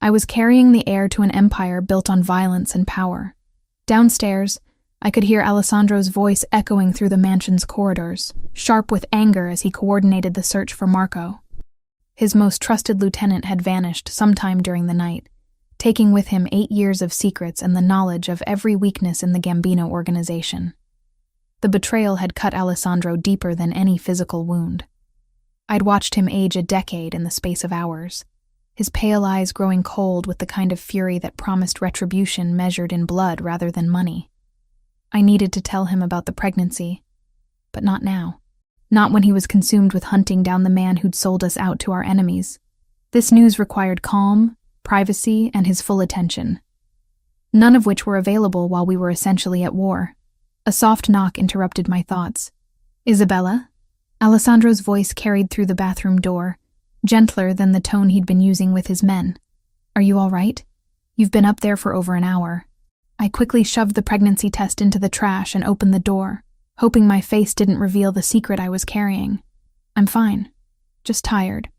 I was carrying the heir to an empire built on violence and power. Downstairs, I could hear Alessandro's voice echoing through the mansion's corridors, sharp with anger as he coordinated the search for Marco. His most trusted lieutenant had vanished sometime during the night, taking with him 8 years of secrets and the knowledge of every weakness in the Gambino organization. The betrayal had cut Alessandro deeper than any physical wound. I'd watched him age a decade in the space of hours, his pale eyes growing cold with the kind of fury that promised retribution measured in blood rather than money. I needed to tell him about the pregnancy, but not now. Not when he was consumed with hunting down the man who'd sold us out to our enemies. This news required calm, privacy, and his full attention, none of which were available while we were essentially at war. A soft knock interrupted my thoughts. Isabella? Alessandro's voice carried through the bathroom door, gentler than the tone he'd been using with his men. Are you all right? You've been up there for over an hour. I quickly shoved the pregnancy test into the trash and opened the door, hoping my face didn't reveal the secret I was carrying. I'm fine. Just tired.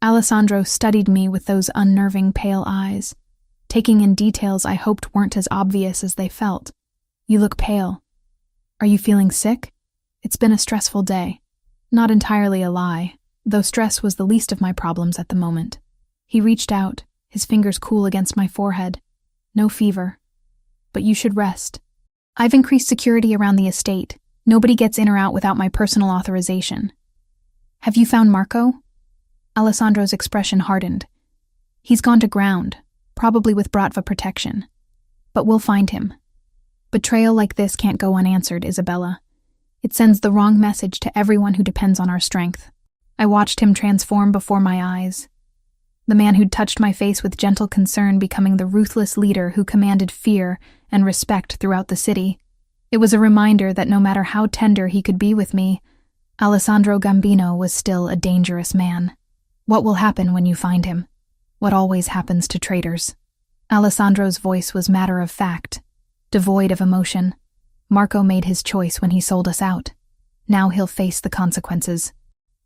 Alessandro studied me with those unnerving pale eyes, taking in details I hoped weren't as obvious as they felt. You look pale. Are you feeling sick? It's been a stressful day. Not entirely a lie, though stress was the least of my problems at the moment. He reached out, his fingers cool against my forehead. No fever. But you should rest. I've increased security around the estate. Nobody gets in or out without my personal authorization. Have you found Marco? Alessandro's expression hardened. He's gone to ground, probably with Bratva protection. But we'll find him. Betrayal like this can't go unanswered, Isabella. It sends the wrong message to everyone who depends on our strength. I watched him transform before my eyes. The man who'd touched my face with gentle concern becoming the ruthless leader who commanded fear and respect throughout the city. It was a reminder that no matter how tender he could be with me, Alessandro Gambino was still a dangerous man. What will happen when you find him? What always happens to traitors? Alessandro's voice was matter of fact, devoid of emotion. Marco made his choice when he sold us out. Now he'll face the consequences.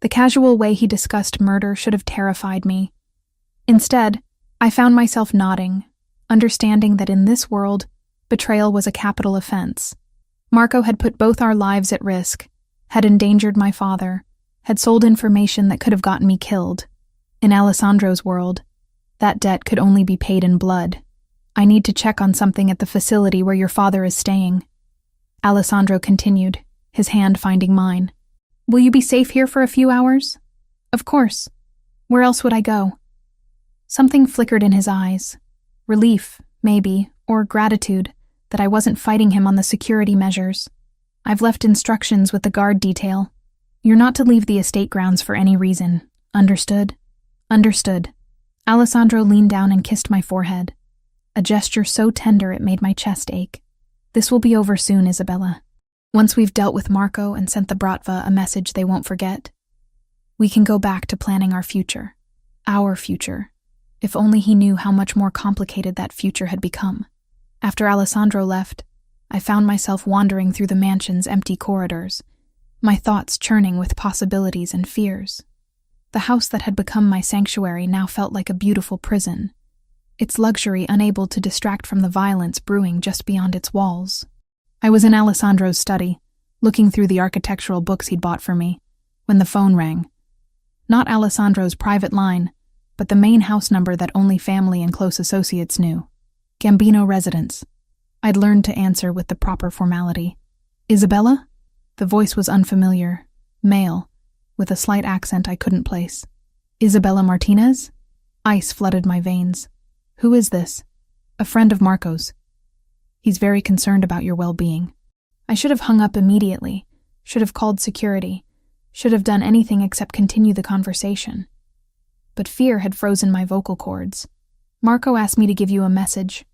The casual way he discussed murder should have terrified me. Instead, I found myself nodding, understanding that in this world, betrayal was a capital offense. Marco had put both our lives at risk, had endangered my father, had sold information that could have gotten me killed. In Alessandro's world, that debt could only be paid in blood. I need to check on something at the facility where your father is staying. Alessandro continued, his hand finding mine. Will you be safe here for a few hours? Of course. Where else would I go? Something flickered in his eyes. Relief, maybe, or gratitude, that I wasn't fighting him on the security measures. I've left instructions with the guard detail. You're not to leave the estate grounds for any reason. Understood? Understood. Alessandro leaned down and kissed my forehead, a gesture so tender it made my chest ache. This will be over soon, Isabella. Once we've dealt with Marco and sent the Bratva a message they won't forget, we can go back to planning our future. Our future. If only he knew how much more complicated that future had become. After Alessandro left, I found myself wandering through the mansion's empty corridors, my thoughts churning with possibilities and fears. The house that had become my sanctuary now felt like a beautiful prison, its luxury unable to distract from the violence brewing just beyond its walls. I was in Alessandro's study, looking through the architectural books he'd bought for me, when the phone rang. Not Alessandro's private line, but the main house number that only family and close associates knew. Gambino residence. I'd learned to answer with the proper formality. Isabella? The voice was unfamiliar, male, with a slight accent I couldn't place. Isabella Martinez? Ice flooded my veins. Who is this? A friend of Marco's. He's very concerned about your well-being. I should have hung up immediately, should have called security, should have done anything except continue the conversation. But fear had frozen my vocal cords. Marco asked me to give you a message,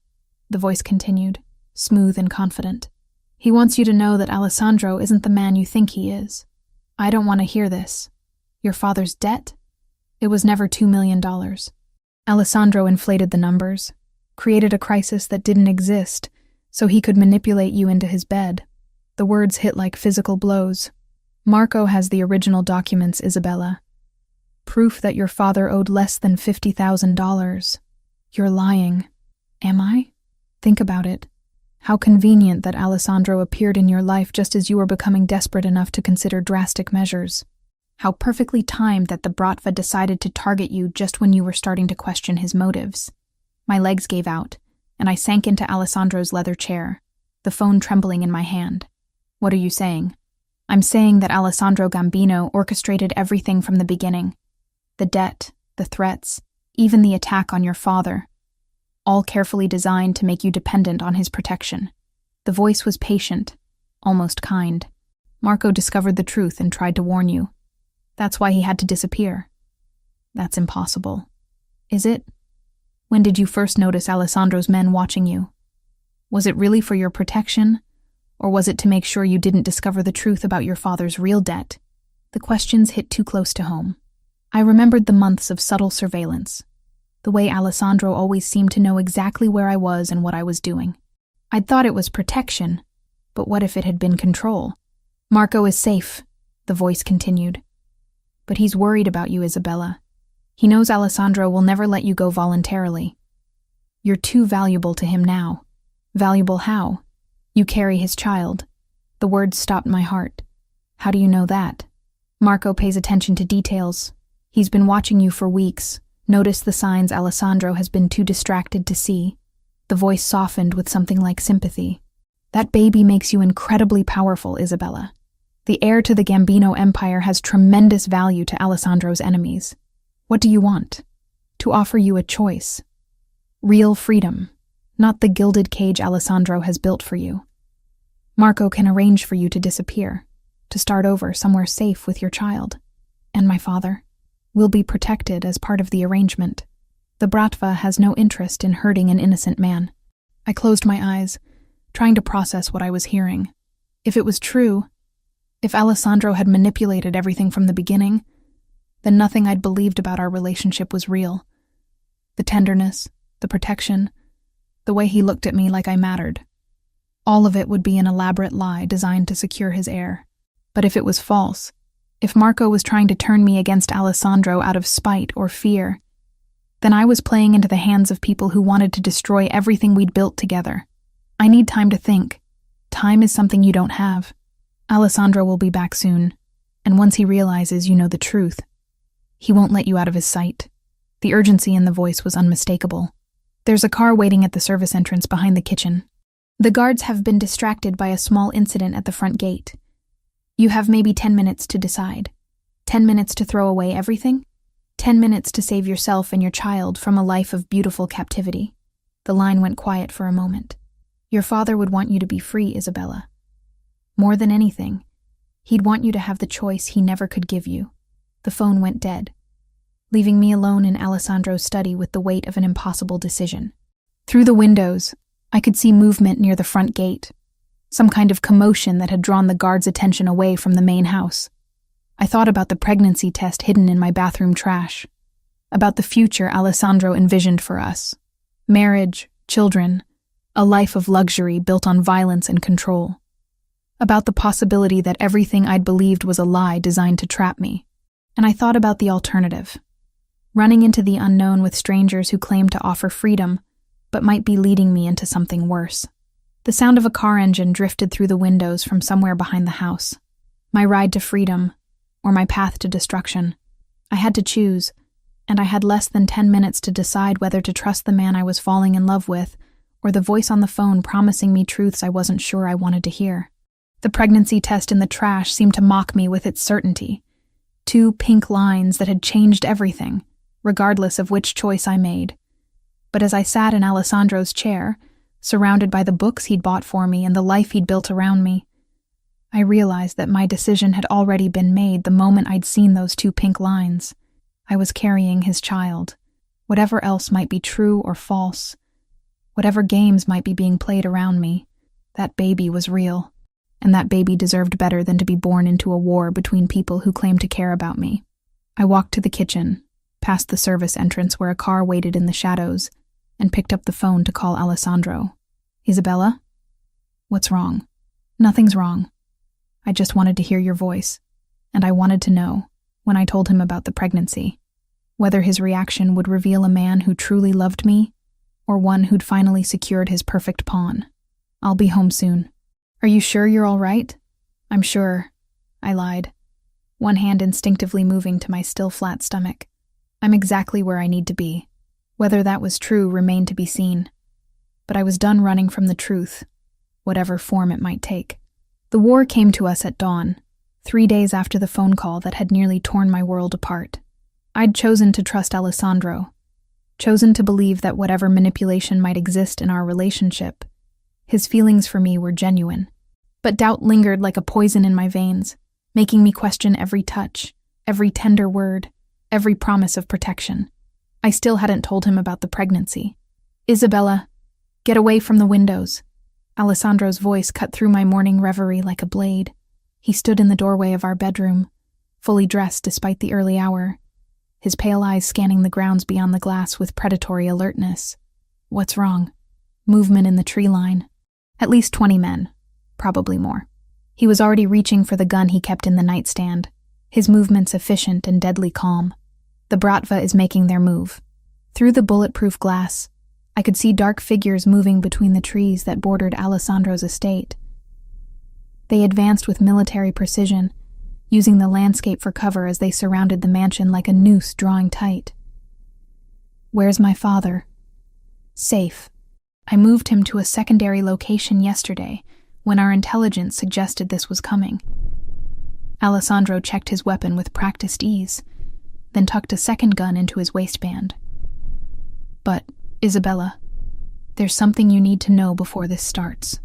the voice continued, smooth and confident. He wants you to know that Alessandro isn't the man you think he is. I don't want to hear this. Your father's debt? It was never $2 million. Alessandro inflated the numbers, created a crisis that didn't exist, so he could manipulate you into his bed. The words hit like physical blows. Marco has the original documents, Isabella. Proof that your father owed less than $50,000. You're lying. Am I? Think about it. How convenient that Alessandro appeared in your life just as you were becoming desperate enough to consider drastic measures. How perfectly timed that the Bratva decided to target you just when you were starting to question his motives. My legs gave out, and I sank into Alessandro's leather chair, the phone trembling in my hand. What are you saying? I'm saying that Alessandro Gambino orchestrated everything from the beginning. The debt, the threats, even the attack on your father. All carefully designed to make you dependent on his protection. The voice was patient, almost kind. Marco discovered the truth and tried to warn you. That's why he had to disappear. That's impossible. Is it? When did you first notice Alessandro's men watching you? Was it really for your protection, or was it to make sure you didn't discover the truth about your father's real debt? The questions hit too close to home. I remembered the months of subtle surveillance, the way Alessandro always seemed to know exactly where I was and what I was doing. I'd thought it was protection, but what if it had been control? Marco is safe, the voice continued. But he's worried about you, Isabella. He knows Alessandro will never let you go voluntarily. You're too valuable to him now. Valuable how? You carry his child. The words stopped my heart. How do you know that? Marco pays attention to details. He's been watching you for weeks. Notice the signs Alessandro has been too distracted to see. The voice softened with something like sympathy. That baby makes you incredibly powerful, Isabella. The heir to the Gambino Empire has tremendous value to Alessandro's enemies. What do you want? To offer you a choice. Real freedom, not the gilded cage Alessandro has built for you. Marco can arrange for you to disappear, to start over somewhere safe with your child. And my father will be protected as part of the arrangement. The Bratva has no interest in hurting an innocent man. I closed my eyes, trying to process what I was hearing. If it was true, if Alessandro had manipulated everything from the beginning, then nothing I'd believed about our relationship was real. The tenderness, the protection, the way he looked at me like I mattered. All of it would be an elaborate lie designed to secure his heir. But if it was false, if Marco was trying to turn me against Alessandro out of spite or fear, then I was playing into the hands of people who wanted to destroy everything we'd built together. I need time to think. Time is something you don't have. Alessandro will be back soon, and once he realizes you know the truth, he won't let you out of his sight. The urgency in the voice was unmistakable. There's a car waiting at the service entrance behind the kitchen. The guards have been distracted by a small incident at the front gate. You have maybe 10 minutes to decide. 10 minutes to throw away everything? 10 minutes to save yourself and your child from a life of beautiful captivity. The line went quiet for a moment. Your father would want you to be free, Isabella. More than anything, he'd want you to have the choice he never could give you. The phone went dead, leaving me alone in Alessandro's study with the weight of an impossible decision. Through the windows, I could see movement near the front gate, some kind of commotion that had drawn the guards' attention away from the main house. I thought about the pregnancy test hidden in my bathroom trash, about the future Alessandro envisioned for us. Marriage, children, a life of luxury built on violence and control. About the possibility that everything I'd believed was a lie designed to trap me. And I thought about the alternative. Running into the unknown with strangers who claimed to offer freedom, but might be leading me into something worse. The sound of a car engine drifted through the windows from somewhere behind the house. My ride to freedom, or my path to destruction. I had to choose, and I had less than 10 minutes to decide whether to trust the man I was falling in love with, or the voice on the phone promising me truths I wasn't sure I wanted to hear. The pregnancy test in the trash seemed to mock me with its certainty. 2 pink lines that had changed everything, regardless of which choice I made. But as I sat in Alessandro's chair, surrounded by the books he'd bought for me and the life he'd built around me, I realized that my decision had already been made the moment I'd seen those 2 pink lines. I was carrying his child. Whatever else might be true or false, whatever games might be being played around me, that baby was real, and that baby deserved better than to be born into a war between people who claimed to care about me. I walked to the kitchen, past the service entrance where a car waited in the shadows, and picked up the phone to call Alessandro. Isabella? What's wrong? Nothing's wrong. I just wanted to hear your voice, and I wanted to know, when I told him about the pregnancy, whether his reaction would reveal a man who truly loved me, or one who'd finally secured his perfect pawn. I'll be home soon. Are you sure you're all right? I'm sure, I lied, one hand instinctively moving to my still flat stomach. I'm exactly where I need to be. Whether that was true remained to be seen. But I was done running from the truth, whatever form it might take. The war came to us at dawn, 3 days after the phone call that had nearly torn my world apart. I'd chosen to trust Alessandro, chosen to believe that whatever manipulation might exist in our relationship, his feelings for me were genuine. But doubt lingered like a poison in my veins, making me question every touch, every tender word, every promise of protection. I still hadn't told him about the pregnancy. Isabella, get away from the windows. Alessandro's voice cut through my morning reverie like a blade. He stood in the doorway of our bedroom, fully dressed despite the early hour, his pale eyes scanning the grounds beyond the glass with predatory alertness. What's wrong? Movement in the tree line. At least 20 men, probably more. He was already reaching for the gun he kept in the nightstand, his movements efficient and deadly calm. The Bratva is making their move. Through the bulletproof glass, I could see dark figures moving between the trees that bordered Alessandro's estate. They advanced with military precision, using the landscape for cover as they surrounded the mansion like a noose drawing tight. Where's my father? Safe. I moved him to a secondary location yesterday when our intelligence suggested this was coming. Alessandro checked his weapon with practiced ease, then tucked a second gun into his waistband. But, Isabella, there's something you need to know before this starts.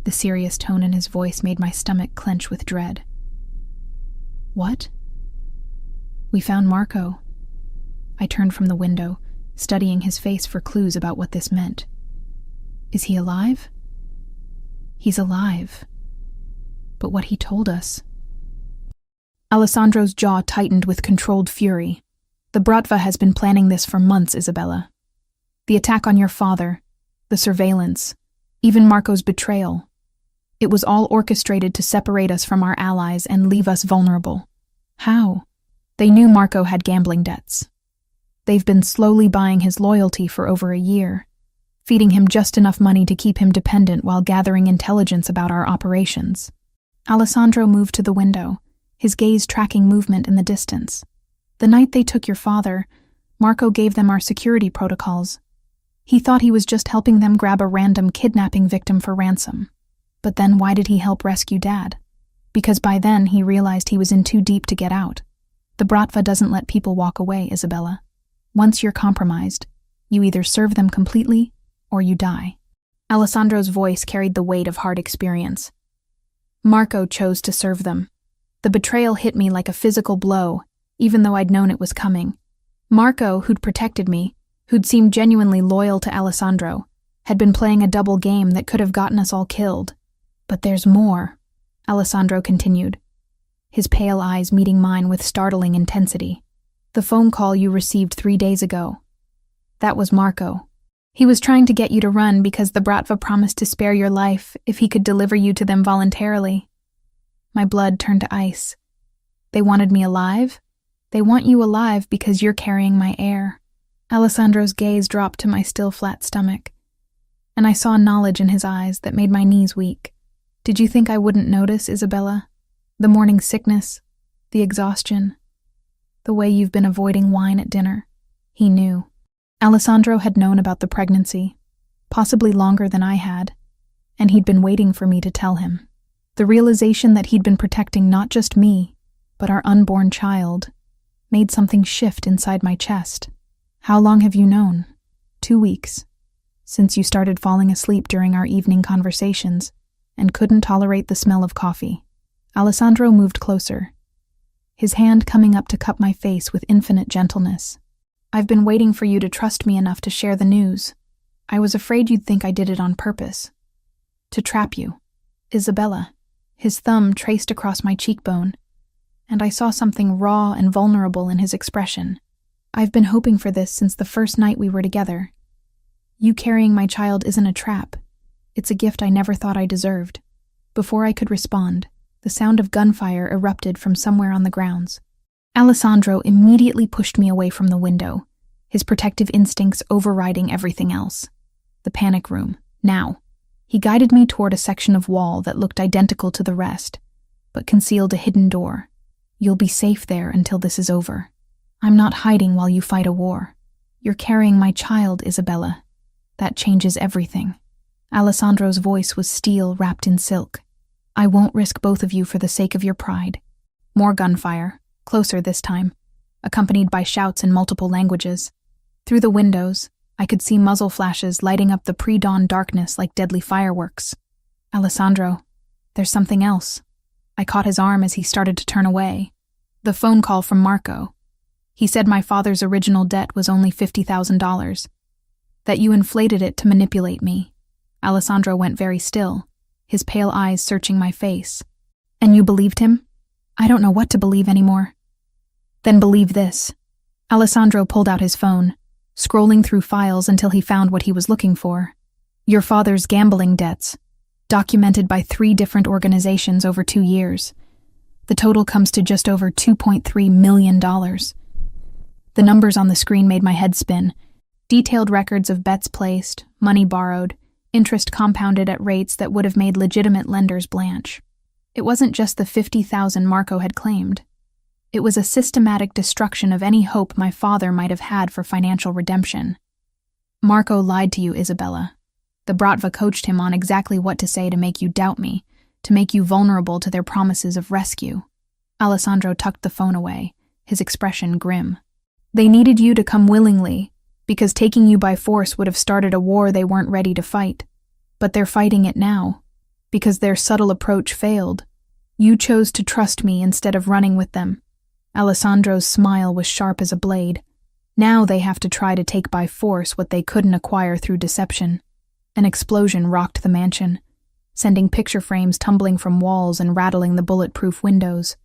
The serious tone in his voice made my stomach clench with dread. What? We found Marco. I turned from the window, studying his face for clues about what this meant. Is he alive? He's alive. But what he told us... Alessandro's jaw tightened with controlled fury. The Bratva has been planning this for months, Isabella. The attack on your father, the surveillance, even Marco's betrayal. It was all orchestrated to separate us from our allies and leave us vulnerable. How? They knew Marco had gambling debts. They've been slowly buying his loyalty for over a year, feeding him just enough money to keep him dependent while gathering intelligence about our operations. Alessandro moved to the window, his gaze tracking movement in the distance. The night they took your father, Marco gave them our security protocols. He thought he was just helping them grab a random kidnapping victim for ransom. But then why did he help rescue Dad? Because by then he realized he was in too deep to get out. The Bratva doesn't let people walk away, Isabella. Once you're compromised, you either serve them completely or you die. Alessandro's voice carried the weight of hard experience. Marco chose to serve them. The betrayal hit me like a physical blow, even though I'd known it was coming. Marco, who'd protected me, who'd seemed genuinely loyal to Alessandro, had been playing a double game that could have gotten us all killed. But there's more, Alessandro continued, his pale eyes meeting mine with startling intensity. The phone call you received 3 days ago. That was Marco. He was trying to get you to run because the Bratva promised to spare your life if he could deliver you to them voluntarily. My blood turned to ice. They wanted me alive? They want you alive because you're carrying my heir. Alessandro's gaze dropped to my still flat stomach, and I saw knowledge in his eyes that made my knees weak. Did you think I wouldn't notice, Isabella? The morning sickness, the exhaustion, the way you've been avoiding wine at dinner. He knew. Alessandro had known about the pregnancy, possibly longer than I had, and he'd been waiting for me to tell him. The realization that he'd been protecting not just me, but our unborn child, made something shift inside my chest. How long have you known? 2 weeks. Since you started falling asleep during our evening conversations and couldn't tolerate the smell of coffee. Alessandro moved closer, his hand coming up to cup my face with infinite gentleness. I've been waiting for you to trust me enough to share the news. I was afraid you'd think I did it on purpose. To trap you. Isabella. His thumb traced across my cheekbone, and I saw something raw and vulnerable in his expression. I've been hoping for this since the first night we were together. You carrying my child isn't a trap. It's a gift I never thought I deserved. Before I could respond, the sound of gunfire erupted from somewhere on the grounds. Alessandro immediately pushed me away from the window, his protective instincts overriding everything else. The panic room. Now. He guided me toward a section of wall that looked identical to the rest, but concealed a hidden door. You'll be safe there until this is over. I'm not hiding while you fight a war. You're carrying my child, Isabella. That changes everything. Alessandro's voice was steel wrapped in silk. I won't risk both of you for the sake of your pride. More gunfire. Closer this time, accompanied by shouts in multiple languages. Through the windows, I could see muzzle flashes lighting up the pre-dawn darkness like deadly fireworks. Alessandro, there's something else. I caught his arm as he started to turn away. The phone call from Marco. He said my father's original debt was only $50,000. That you inflated it to manipulate me. Alessandro went very still, his pale eyes searching my face. And you believed him? I don't know what to believe anymore. Then believe this. Alessandro pulled out his phone, scrolling through files until he found what he was looking for. Your father's gambling debts, documented by 3 different organizations over 2 years. The total comes to just over $2.3 million. The numbers on the screen made my head spin. Detailed records of bets placed, money borrowed, interest compounded at rates that would have made legitimate lenders blanch. It wasn't just the $50,000 Marco had claimed. It was a systematic destruction of any hope my father might have had for financial redemption. Marco lied to you, Isabella. The Bratva coached him on exactly what to say to make you doubt me, to make you vulnerable to their promises of rescue. Alessandro tucked the phone away, his expression grim. They needed you to come willingly, because taking you by force would have started a war they weren't ready to fight. But they're fighting it now, because their subtle approach failed. You chose to trust me instead of running with them. Alessandro's smile was sharp as a blade. Now they have to try to take by force what they couldn't acquire through deception. An explosion rocked the mansion, sending picture frames tumbling from walls and rattling the bulletproof windows.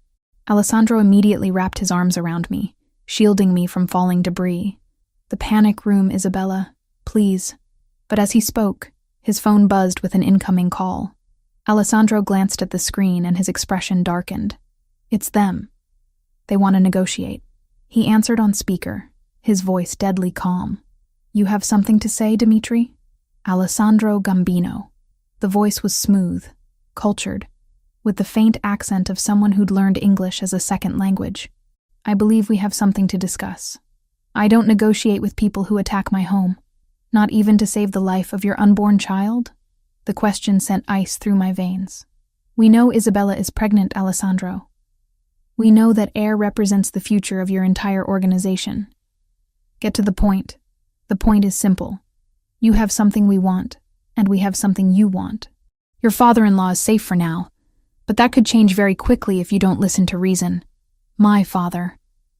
Alessandro immediately wrapped his arms around me, shielding me from falling debris. The panic room, Isabella, please. But as he spoke, his phone buzzed with an incoming call. Alessandro glanced at the screen and his expression darkened. It's them. They want to negotiate. He answered on speaker, his voice deadly calm. You have something to say, Dimitri? Alessandro Gambino. The voice was smooth, cultured, with the faint accent of someone who'd learned English as a second language. I believe we have something to discuss. I don't negotiate with people who attack my home, not even to save the life of your unborn child. The question sent ice through my veins. We know Isabella is pregnant, Alessandro. We know that heir represents the future of your entire organization. Get to the point. The point is simple. You have something we want, and we have something you want. Your father-in-law is safe for now, but that could change very quickly if you don't listen to reason. My father.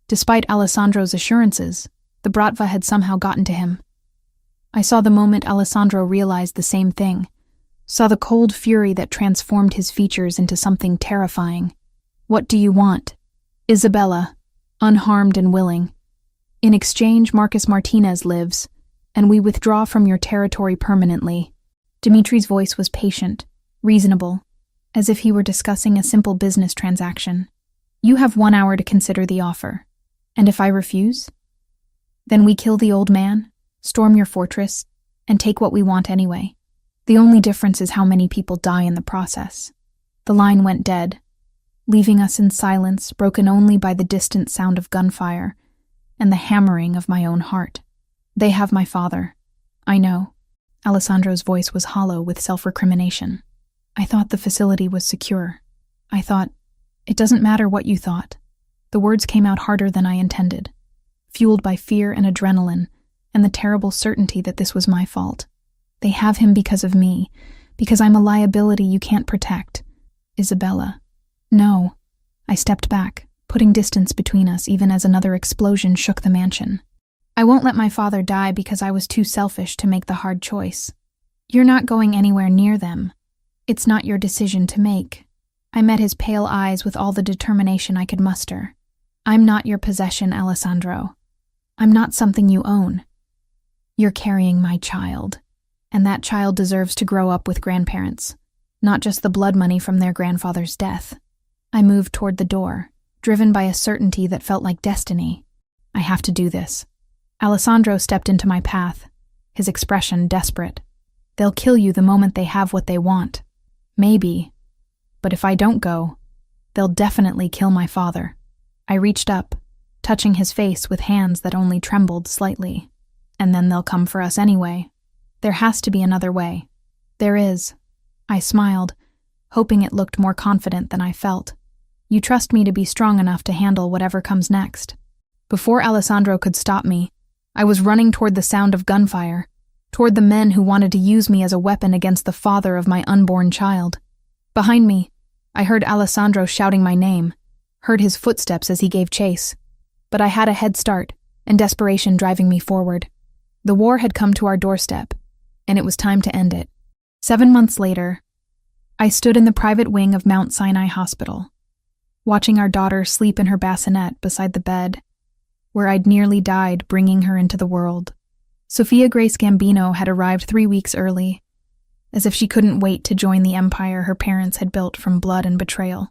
Despite Alessandro's assurances, the Bratva had somehow gotten to him. I saw the moment Alessandro realized the same thing, saw the cold fury that transformed his features into something terrifying. What do you want? Isabella, unharmed and willing. In exchange, Marcus Martinez lives, and we withdraw from your territory permanently. Dimitri's voice was patient, reasonable, as if he were discussing a simple business transaction. You have 1 hour to consider the offer. And if I refuse? Then we kill the old man, storm your fortress, and take what we want anyway. The only difference is how many people die in the process. The line went dead, leaving us in silence, broken only by the distant sound of gunfire and the hammering of my own heart. They have my father. I know. Alessandro's voice was hollow with self-recrimination. I thought the facility was secure. I thought, it doesn't matter what you thought. The words came out harder than I intended, fueled by fear and adrenaline and the terrible certainty that this was my fault. They have him because of me, because I'm a liability you can't protect. Isabella. No. I stepped back, putting distance between us even as another explosion shook the mansion. I won't let my father die because I was too selfish to make the hard choice. You're not going anywhere near them. It's not your decision to make. I met his pale eyes with all the determination I could muster. I'm not your possession, Alessandro. I'm not something you own. You're carrying my child, and that child deserves to grow up with grandparents, not just the blood money from their grandfather's death. I moved toward the door, driven by a certainty that felt like destiny. I have to do this. Alessandro stepped into my path, his expression desperate. They'll kill you the moment they have what they want. Maybe. But if I don't go, they'll definitely kill my father. I reached up, touching his face with hands that only trembled slightly. And then they'll come for us anyway. There has to be another way. There is. I smiled, hoping it looked more confident than I felt. You trust me to be strong enough to handle whatever comes next. Before Alessandro could stop me, I was running toward the sound of gunfire, toward the men who wanted to use me as a weapon against the father of my unborn child. Behind me, I heard Alessandro shouting my name, heard his footsteps as he gave chase. But I had a head start, and desperation driving me forward. The war had come to our doorstep, and it was time to end it. 7 months later, I stood in the private wing of Mount Sinai Hospital, watching our daughter sleep in her bassinet beside the bed, where I'd nearly died bringing her into the world. Sophia Grace Gambino had arrived 3 weeks early, as if she couldn't wait to join the empire her parents had built from blood and betrayal.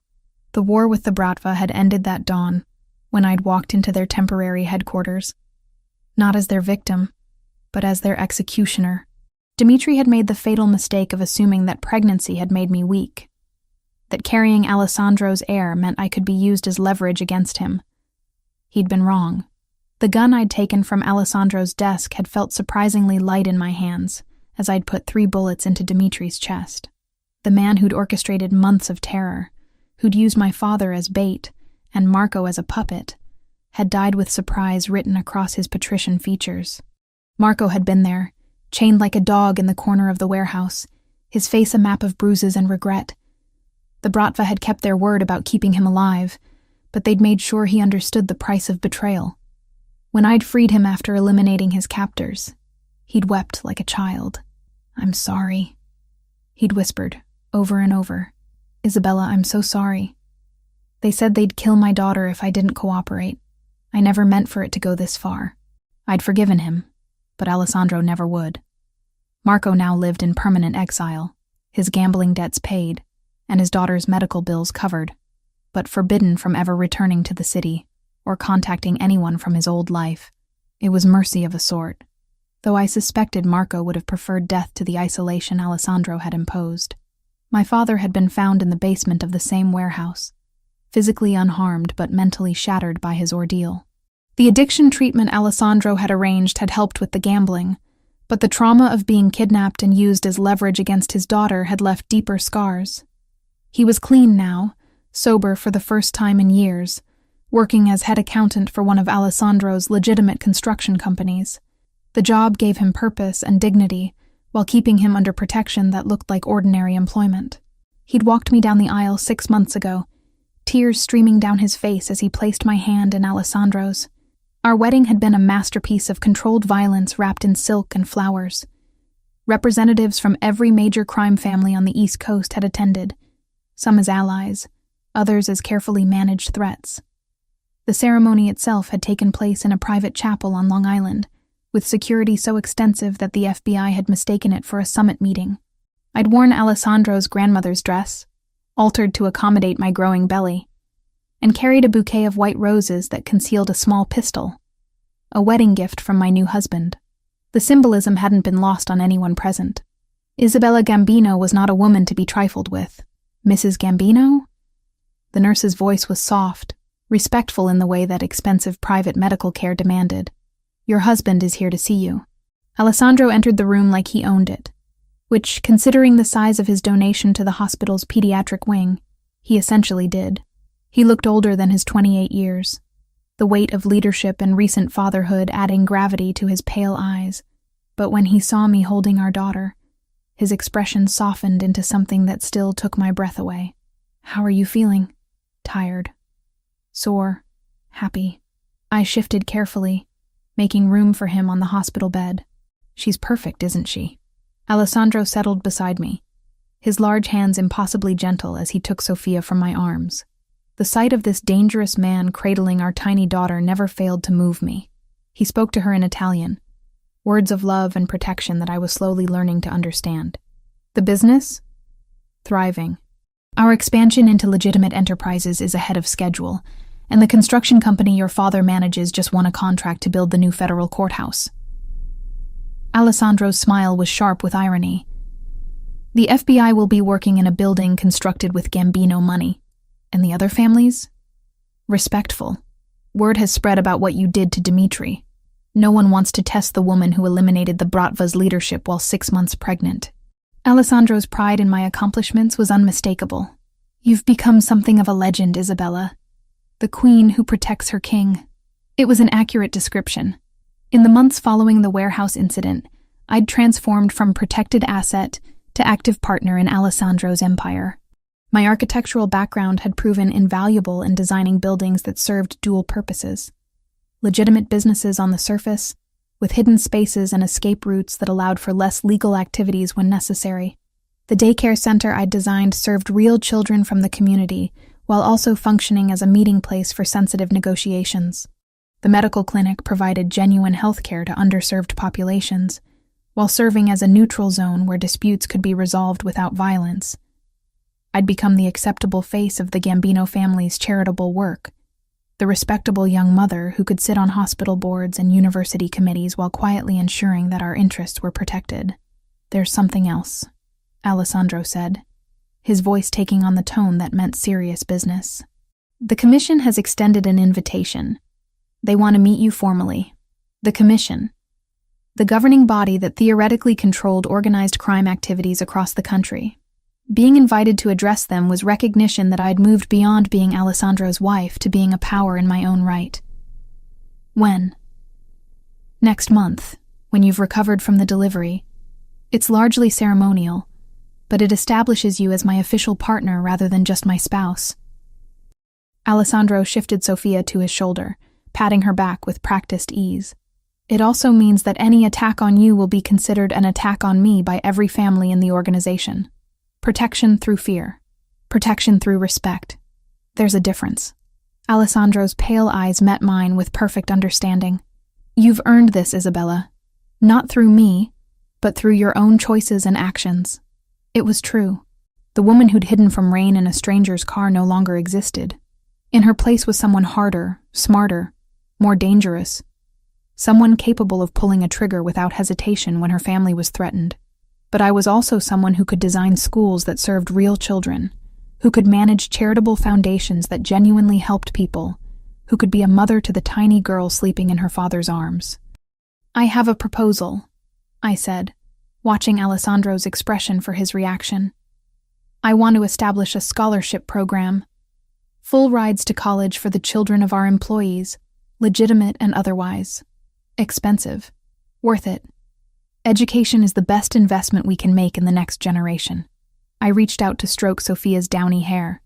The war with the Bratva had ended that dawn, when I'd walked into their temporary headquarters, not as their victim, but as their executioner. Dimitri had made the fatal mistake of assuming that pregnancy had made me weak, that carrying Alessandro's heir meant I could be used as leverage against him. He'd been wrong. The gun I'd taken from Alessandro's desk had felt surprisingly light in my hands, as I'd put 3 bullets into Dimitri's chest. The man who'd orchestrated months of terror, who'd used my father as bait and Marco as a puppet, had died with surprise written across his patrician features. Marco had been there, chained like a dog in the corner of the warehouse, his face a map of bruises and regret. The Bratva had kept their word about keeping him alive, but they'd made sure he understood the price of betrayal. When I'd freed him after eliminating his captors, he'd wept like a child. "I'm sorry," he'd whispered, over and over. "Isabella, I'm so sorry. They said they'd kill my daughter if I didn't cooperate. I never meant for it to go this far." I'd forgiven him, but Alessandro never would. Marco now lived in permanent exile, his gambling debts paid, and his daughter's medical bills covered, but forbidden from ever returning to the city or contacting anyone from his old life. It was mercy of a sort, though I suspected Marco would have preferred death to the isolation Alessandro had imposed. My father had been found in the basement of the same warehouse, physically unharmed but mentally shattered by his ordeal. The addiction treatment Alessandro had arranged had helped with the gambling, but the trauma of being kidnapped and used as leverage against his daughter had left deeper scars. He was clean now, sober for the first time in years, working as head accountant for one of Alessandro's legitimate construction companies. The job gave him purpose and dignity, while keeping him under protection that looked like ordinary employment. He'd walked me down the aisle 6 months ago, tears streaming down his face as he placed my hand in Alessandro's. Our wedding had been a masterpiece of controlled violence wrapped in silk and flowers. Representatives from every major crime family on the East Coast had attended, some as allies, others as carefully managed threats. The ceremony itself had taken place in a private chapel on Long Island, with security so extensive that the FBI had mistaken it for a summit meeting. I'd worn Alessandro's grandmother's dress, altered to accommodate my growing belly, and carried a bouquet of white roses that concealed a small pistol, a wedding gift from my new husband. The symbolism hadn't been lost on anyone present. Isabella Gambino was not a woman to be trifled with. Mrs. Gambino? The nurse's voice was soft, respectful in the way that expensive private medical care demanded. Your husband is here to see you. Alessandro entered the room like he owned it, which, considering the size of his donation to the hospital's pediatric wing, he essentially did. He looked older than his 28 years, the weight of leadership and recent fatherhood adding gravity to his pale eyes. But when he saw me holding our daughter, his expression softened into something that still took my breath away. How are you feeling? Tired. Sore. Happy. I shifted carefully, making room for him on the hospital bed. She's perfect, isn't she? Alessandro settled beside me, his large hands impossibly gentle as he took Sophia from my arms. The sight of this dangerous man cradling our tiny daughter never failed to move me. He spoke to her in Italian, words of love and protection that I was slowly learning to understand. The business? Thriving. Our expansion into legitimate enterprises is ahead of schedule, and the construction company your father manages just won a contract to build the new federal courthouse. Alessandro's smile was sharp with irony. The FBI will be working in a building constructed with Gambino money. And the other families? Respectful. Word has spread about what you did to Dimitri. No one wants to test the woman who eliminated the Bratva's leadership while 6 months pregnant. Alessandro's pride in my accomplishments was unmistakable. You've become something of a legend, Isabella. The queen who protects her king. It was an accurate description. In the months following the warehouse incident, I'd transformed from protected asset to active partner in Alessandro's empire. My architectural background had proven invaluable in designing buildings that served dual purposes. Legitimate businesses on the surface, with hidden spaces and escape routes that allowed for less legal activities when necessary. The daycare center I'd designed served real children from the community, while also functioning as a meeting place for sensitive negotiations. The medical clinic provided genuine health care to underserved populations, while serving as a neutral zone where disputes could be resolved without violence. I'd become the acceptable face of the Gambino family's charitable work, the respectable young mother who could sit on hospital boards and university committees while quietly ensuring that our interests were protected. There's something else, Alessandro said, his voice taking on the tone that meant serious business. The commission has extended an invitation. They want to meet you formally. The commission, the governing body that theoretically controlled organized crime activities across the country. Being invited to address them was recognition that I'd moved beyond being Alessandro's wife to being a power in my own right. When? Next month, when you've recovered from the delivery. It's largely ceremonial, but it establishes you as my official partner rather than just my spouse. Alessandro shifted Sophia to his shoulder, patting her back with practiced ease. It also means that any attack on you will be considered an attack on me by every family in the organization. Protection through fear. Protection through respect. There's a difference. Alessandro's pale eyes met mine with perfect understanding. You've earned this, Isabella. Not through me, but through your own choices and actions. It was true. The woman who'd hidden from rain in a stranger's car no longer existed. In her place was someone harder, smarter, more dangerous. Someone capable of pulling a trigger without hesitation when her family was threatened. But I was also someone who could design schools that served real children, who could manage charitable foundations that genuinely helped people, who could be a mother to the tiny girl sleeping in her father's arms. I have a proposal, I said, watching Alessandro's expression for his reaction. I want to establish a scholarship program. Full rides to college for the children of our employees, legitimate and otherwise. Expensive. Worth it. Education is the best investment we can make in the next generation. I reached out to stroke Sophia's downy hair.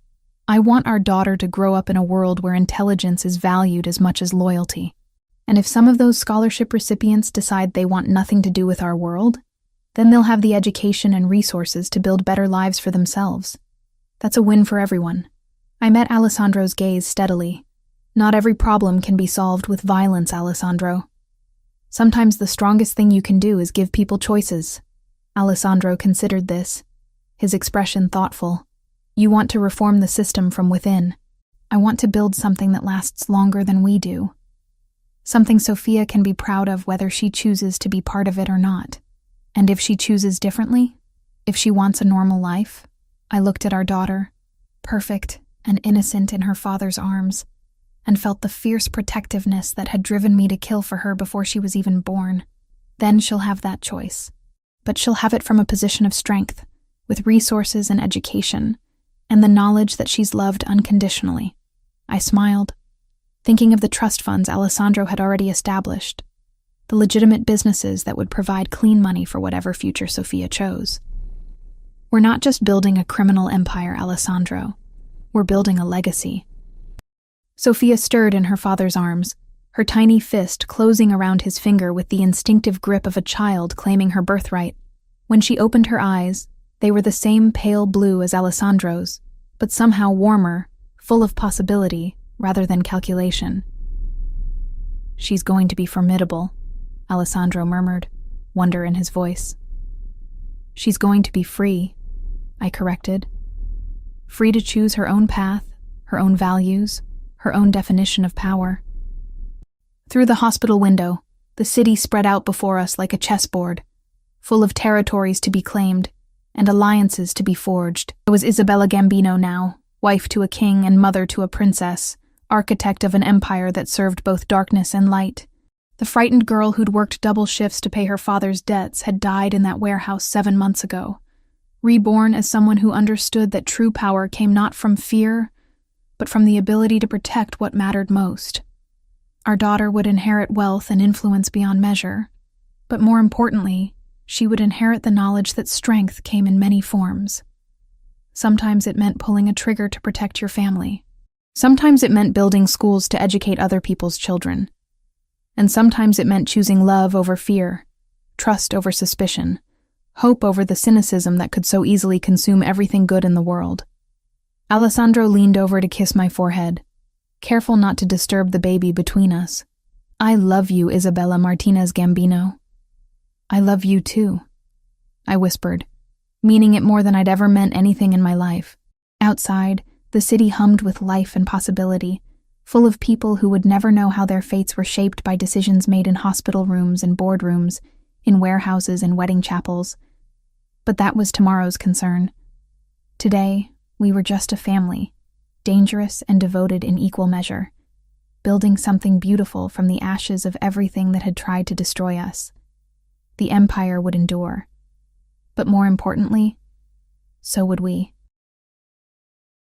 I want our daughter to grow up in a world where intelligence is valued as much as loyalty. And if some of those scholarship recipients decide they want nothing to do with our world, then they'll have the education and resources to build better lives for themselves. That's a win for everyone. I met Alessandro's gaze steadily. Not every problem can be solved with violence, Alessandro. Sometimes the strongest thing you can do is give people choices. Alessandro considered this, his expression thoughtful. You want to reform the system from within. I want to build something that lasts longer than we do. Something Sophia can be proud of whether she chooses to be part of it or not. And if she chooses differently, if she wants a normal life, I looked at our daughter, perfect and innocent in her father's arms, and felt the fierce protectiveness that had driven me to kill for her before she was even born. Then she'll have that choice. But she'll have it from a position of strength, with resources and education, and the knowledge that she's loved unconditionally. I smiled, thinking of the trust funds Alessandro had already established, the legitimate businesses that would provide clean money for whatever future Sophia chose. We're not just building a criminal empire, Alessandro. We're building a legacy. Sophia stirred in her father's arms, her tiny fist closing around his finger with the instinctive grip of a child claiming her birthright. When she opened her eyes, they were the same pale blue as Alessandro's, but somehow warmer, full of possibility rather than calculation. She's going to be formidable, Alessandro murmured, wonder in his voice. She's going to be free, I corrected. Free to choose her own path, her own values, her own definition of power. Through the hospital window, the city spread out before us like a chessboard, full of territories to be claimed and alliances to be forged. I was Isabella Gambino now, wife to a king and mother to a princess, architect of an empire that served both darkness and light. The frightened girl who'd worked double shifts to pay her father's debts had died in that warehouse 7 months ago, reborn as someone who understood that true power came not from fear, but from the ability to protect what mattered most. Our daughter would inherit wealth and influence beyond measure, but more importantly, she would inherit the knowledge that strength came in many forms. Sometimes it meant pulling a trigger to protect your family. Sometimes it meant building schools to educate other people's children. And sometimes it meant choosing love over fear, trust over suspicion, hope over the cynicism that could so easily consume everything good in the world. Alessandro leaned over to kiss my forehead, careful not to disturb the baby between us. I love you, Isabella Martinez Gambino. I love you too, I whispered, meaning it more than I'd ever meant anything in my life. Outside, the city hummed with life and possibility, full of people who would never know how their fates were shaped by decisions made in hospital rooms and boardrooms, in warehouses and wedding chapels. But that was tomorrow's concern. Today, we were just a family, dangerous and devoted in equal measure, building something beautiful from the ashes of everything that had tried to destroy us. The empire would endure. But more importantly, so would we.